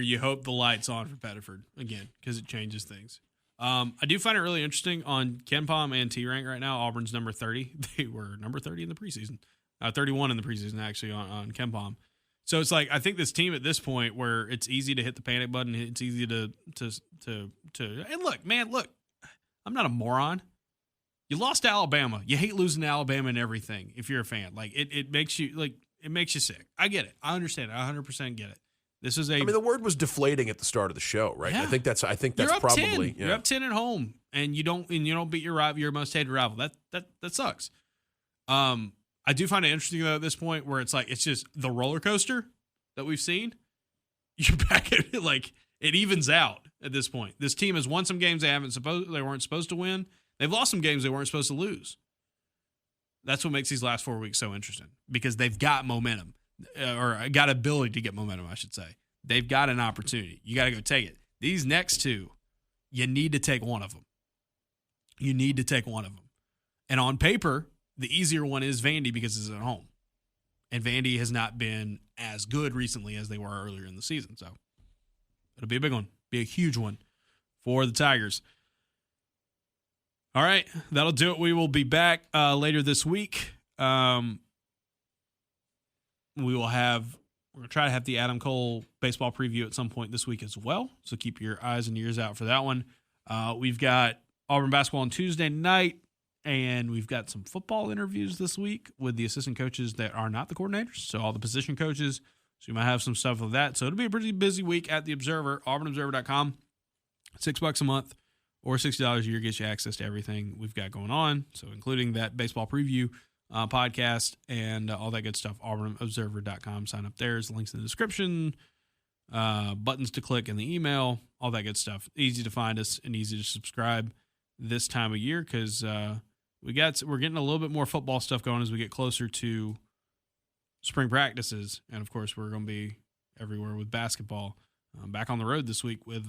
You hope the light's on for Pettiford again because it changes things. I do find it really interesting on KenPom and T-Rank right now. Auburn's number 30. They were number 30 in the preseason, 31 in the preseason actually on KenPom. So it's like I think this team at this point where it's easy to hit the panic button, it's easy to and look, I'm not a moron. You lost to Alabama. You hate losing to Alabama and everything. If you're a fan, like it makes you like. It makes you sick. I get it. I understand it. I 100% get it. This is I mean, the word was deflating at the start of the show, right? Yeah. I think that's you're up probably 10. You're up 10 at home, and you don't beat your rival, your most hated rival. That sucks. I do find it interesting though at this point where it's like it's just the roller coaster that we've seen. You're back at it, like it evens out at this point. This team has won some games they weren't supposed to win. They've lost some games they weren't supposed to lose. That's what makes these last 4 weeks so interesting because they've got momentum or got ability to get momentum, I should say. They've got an opportunity. You got to go take it. These next 2, you need to take one of them. And on paper, the easier one is Vandy because it's at home. And Vandy has not been as good recently as they were earlier in the season. So it'll be a big one, be a huge one for the Tigers. All right, that'll do it. We will be back later this week. We're going to try to have the Adam Cole baseball preview at some point this week as well. So keep your eyes and ears out for that one. We've got Auburn basketball on Tuesday night, and we've got some football interviews this week with the assistant coaches that are not the coordinators. So all the position coaches. So you might have some stuff of that. So it'll be a pretty busy week at the Observer, auburnobserver.com. $6 a month. Or $60 a year gets you access to everything we've got going on. So including that baseball preview podcast and all that good stuff, auburnobserver.com. Sign up there. There's links in the description. buttons to click in the email, all that good stuff. Easy to find us and easy to subscribe this time of year because we're getting a little bit more football stuff going as we get closer to spring practices, and of course we're going to be everywhere with basketball. Back on the road this week with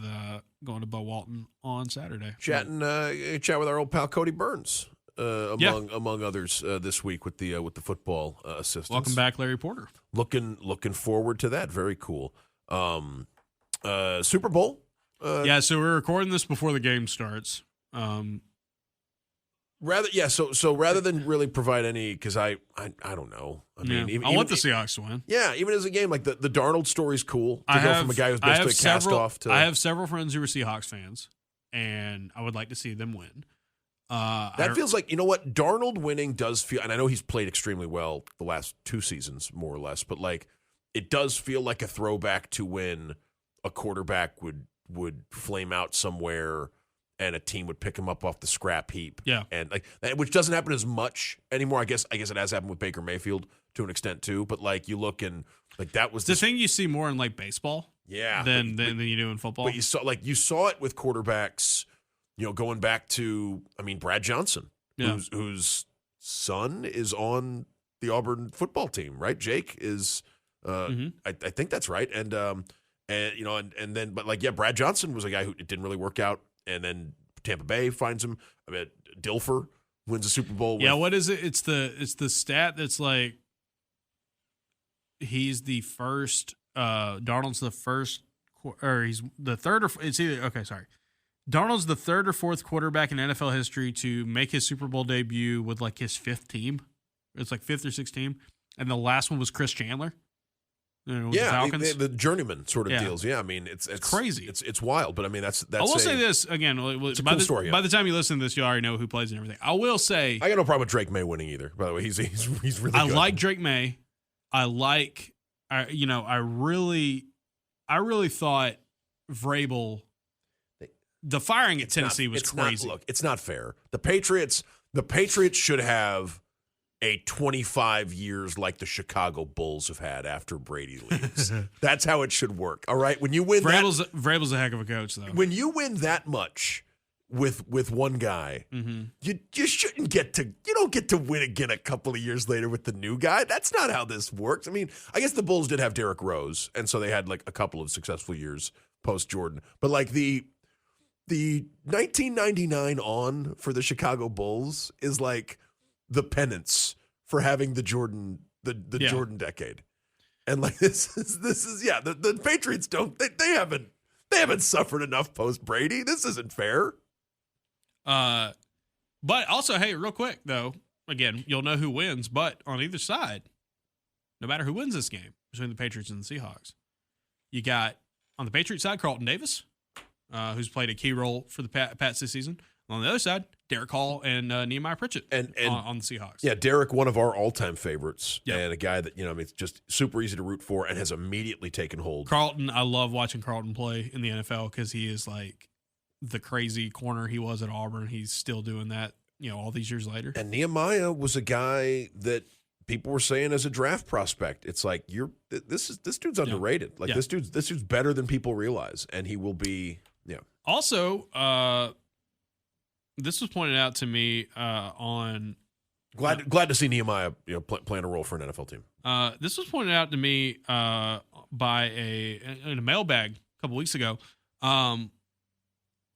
going to Bo Walton on Saturday. Chat with our old pal Cody Burns, among others, this week with the football assistants. Welcome back, Larry Porter. Looking forward to that. Very cool. Super Bowl. So we're recording this before the game starts. So rather than really provide any, because I don't know. I want the Seahawks to win. Yeah, even as a game, like the Darnold story's cool. To go from a guy who's basically a cast-off to... I have several friends who are Seahawks fans, and I would like to see them win. That feels like, you know what? Darnold winning does feel, and I know he's played extremely well the last 2 seasons, more or less, but like it does feel like a throwback to when a quarterback would flame out somewhere and a team would pick him up off the scrap heap. Yeah. And like which doesn't happen as much anymore. I guess it has happened with Baker Mayfield to an extent too. But like you look and like that was the thing you see more in like baseball. Yeah. Than you do in football. But you saw it with quarterbacks, going back to Brad Johnson, whose son is on the Auburn football team, right? Jake is I think that's right. And then Brad Johnson was a guy who it didn't really work out. And then Tampa Bay finds him. Dilfer wins a Super Bowl. What is it? It's the stat that's like he's the first. Darnold's the first, or he's the third, or it's either. Okay, sorry. Darnold's the third or fourth quarterback in NFL history to make his Super Bowl debut with like his 5th team. It's like 5th or 6th team, and the last one was Chris Chandler. The Falcons. The journeyman sort of deals. Yeah, it's crazy. It's wild, but that's. I will say this again. It's a cool story. By the time you listen to this, you already know who plays and everything. I will say I got no problem with Drake May winning either. By the way, he's really good. I like Drake May. I really thought Vrabel. The firing at Tennessee was crazy. Look, it's not fair. The Patriots should have a 25 years like the Chicago Bulls have had after Brady leaves. That's how it should work. All right, when you win, Vrabel's a heck of a coach, though. When you win that much with one guy, you shouldn't get to. You don't get to win again a couple of years later with the new guy. That's not how this works. I guess the Bulls did have Derrick Rose, and so they had like a couple of successful years post Jordan. But like the 1999 on for the Chicago Bulls is like the penance for having the Jordan Jordan decade. And like this is the Patriots they haven't suffered enough post Brady. This isn't fair. But also, hey, real quick though, again, you'll know who wins, but on either side, no matter who wins this game between the Patriots and the Seahawks, you got on the Patriots side Carlton Davis, who's played a key role for the Pats this season. On the other side, Derek Hall and Nehemiah Pritchett and on the Seahawks. Yeah, Derek, one of our all-time favorites, and a guy that it's just super easy to root for and has immediately taken hold. Carlton, I love watching Carlton play in the NFL because he is like the crazy corner he was at Auburn. He's still doing that, all these years later. And Nehemiah was a guy that people were saying as a draft prospect. It's like this dude's underrated. This dude's better than people realize, and he will be. Yeah. Also, this was pointed out to me on. Glad to see Nehemiah playing a role for an NFL team. This was pointed out to me by in a mailbag a couple weeks ago on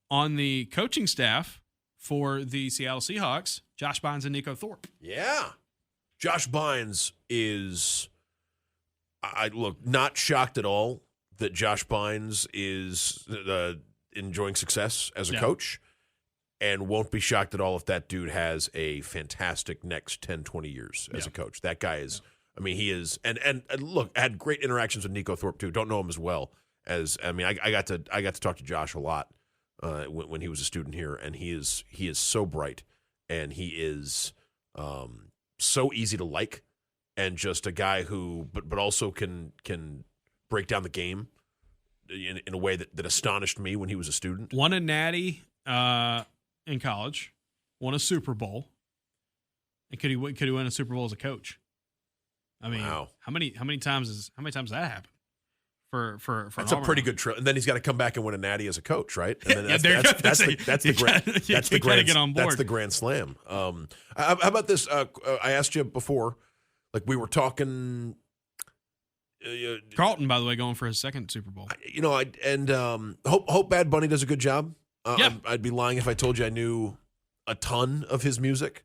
the coaching staff for the Seattle Seahawks, Josh Bynes and Nico Thorpe. Yeah, Josh Bynes is. I look not shocked at all that Josh Bynes is enjoying success as a coach. And won't be shocked at all if that dude has a fantastic next 10, 20 years as a coach. That guy is, he is, and look, I had great interactions with Nico Thorpe too. Don't know him as well as, I got to talk to Josh a lot when he was a student here, and he is so bright, and he is so easy to like, and just a guy who, but also can break down the game in a way that astonished me when he was a student. Won a natty in college, won a Super Bowl, and could he win a Super Bowl as a coach? Wow. How many times has that happened That's Auburn. a pretty good trip. And then he's got to come back and win a natty as a coach, right? And then That's the grand slam. How about this? I asked you before, like we were talking. Carlton, by the way, going for his second Super Bowl. Hope Bad Bunny does a good job. Yeah. I'd be lying if I told you I knew a ton of his music.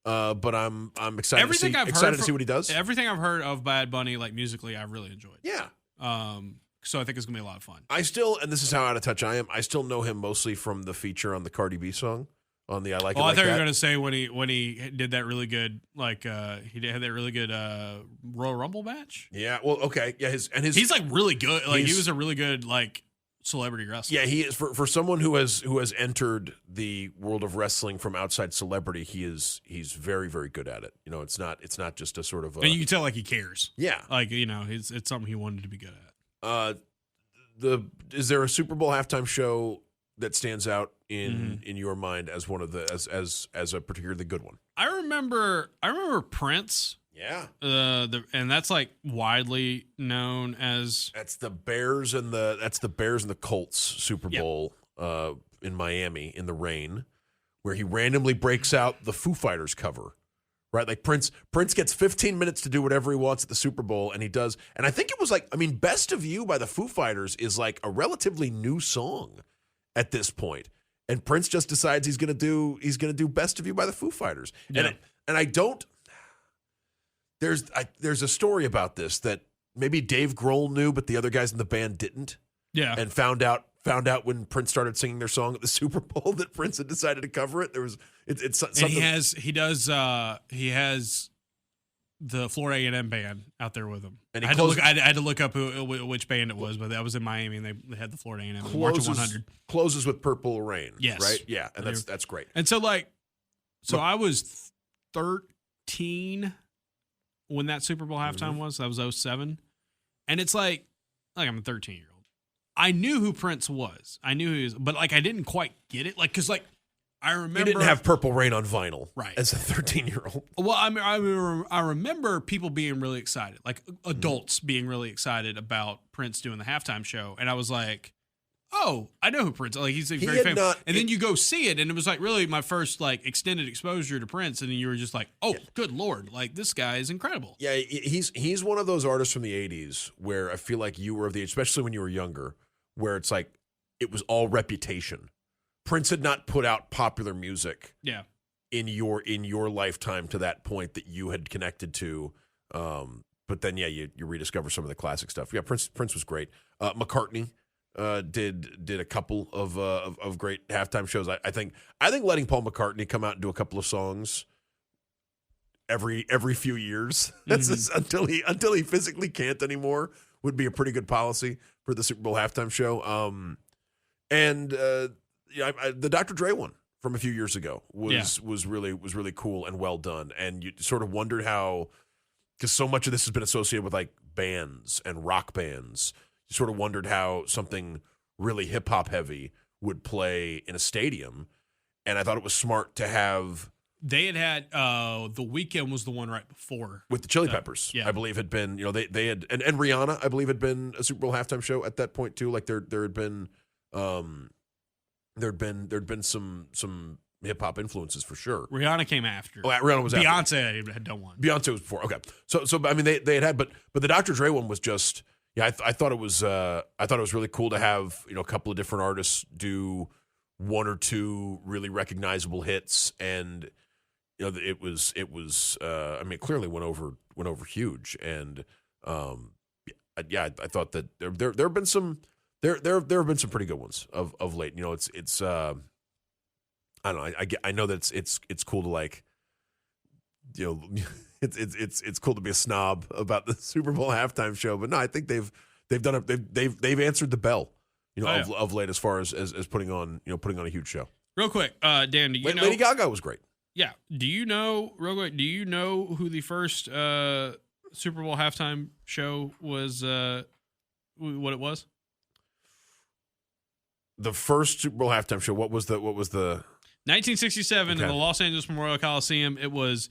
But I'm excited to see what he does. Everything I've heard of Bad Bunny, like musically, I really enjoyed. Yeah. So I think it's gonna be a lot of fun. And this is how out of touch I am. I still know him mostly from the feature on the Cardi B song on the I Like It Like That. I thought you were gonna say when he did that really good, like he had that really good Royal Rumble match. Yeah. Well, okay. Yeah. He's like really good. Like he was a really good like celebrity wrestler. Yeah, he is for someone who has entered the world of wrestling from outside celebrity. He's very, very good at it. You know, it's not just a sort of and you can tell like he cares. Yeah, like it's something he wanted to be good at. Is there a Super Bowl halftime show that stands out in your mind as one of the as a particularly good one? I remember Prince. Yeah. And that's like widely known as that's the Bears and the Colts Super Bowl in Miami in the rain, where he randomly breaks out the Foo Fighters cover. Right? Like Prince gets 15 minutes to do whatever he wants at the Super Bowl, and he does. And I think it was Best of You by the Foo Fighters is like a relatively new song at this point. And Prince just decides he's gonna do Best of You by the Foo Fighters. Yeah. And I don't There's a story about this that maybe Dave Grohl knew, but the other guys in the band didn't. Yeah. And found out when Prince started singing their song at the Super Bowl that Prince had decided to cover it. It's something. And he has the Florida A&M band out there with him. And I had to look up which band it was, but that was in Miami, and they had the Florida A&M March of 100. Closes with Purple Rain. Yes. Right? Yeah, and that's great. And so I was 13 when that Super Bowl halftime was. That was 2007. And it's like I'm a 13-year-old. I knew who Prince was. I knew who he was, but I didn't quite get it. Because I remember. You didn't have Purple Rain on vinyl. Right. As a 13-year-old. Well, I remember people being really excited, like adults being really excited about Prince doing the halftime show. And I was like, oh, I know who Prince is. Like, he's very famous. And then you go see it, and it was really my first extended exposure to Prince. And then you were just like, oh, good Lord. Like, this guy is incredible. Yeah, he's one of those artists from the 80s where I feel like you were of the age, especially when you were younger, where it's like it was all reputation. Prince had not put out popular music in your lifetime to that point that you had connected to. But then, you rediscover some of the classic stuff. Yeah, Prince was great. McCartney did a couple of great halftime shows. I think letting Paul McCartney come out and do a couple of songs every few years until he physically can't anymore would be a pretty good policy for the Super Bowl halftime show. The Dr. Dre one from a few years ago was really cool and well done. And you sort of wondered how, because so much of this has been associated with bands and rock bands, you sort of wondered how something really hip hop heavy would play in a stadium. And I thought it was smart to have. They had The Weeknd was the one right before with the Chili Peppers. I believe had been, they had, and Rihanna, I believe, had been a Super Bowl halftime show at that point too. Like there had been some hip hop influences for sure. Rihanna came after. Oh, Rihanna was Beyonce after. had done one. Beyonce was before. Okay, so I mean they had, but the Dr. Dre one was just I thought it was really cool to have a couple of different artists do one or two really recognizable hits, and it was I mean it clearly went over huge, and I thought that there have been some. There have been some pretty good ones of late. It's I don't know. I know that it's cool to it's cool to be a snob about the Super Bowl halftime show, but no, I think they've done it. They've answered the bell, of late as far as putting on a huge show. Real quick, Dan, do you know Lady Gaga was great? Yeah. Do you know who the first Super Bowl halftime show was? What it was? The first Super Bowl halftime show. What was the 1967 in the Los Angeles Memorial Coliseum. It was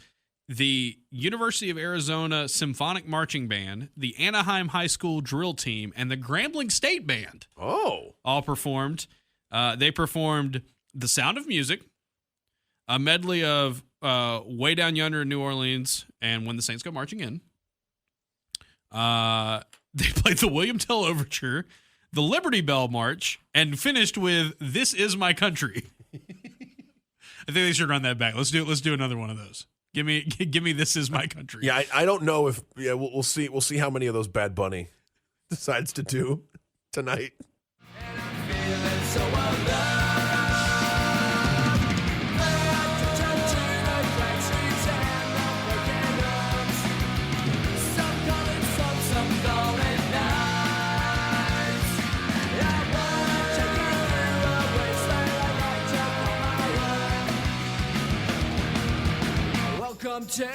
the University of Arizona Symphonic Marching Band, the Anaheim High School Drill Team, and the Grambling State Band all performed. They performed The Sound of Music, a medley of Way Down Yonder in New Orleans, and When the Saints Go Marching In. They played the William Tell Overture, the Liberty Bell March, and finished with This Is My Country. I think they should run that back. Let's do another one of those. Give me This Is My Country. Yeah, I don't know if we'll see. We'll see how many of those Bad Bunny decides to do tonight. And I'm feeling so alive. Welcome to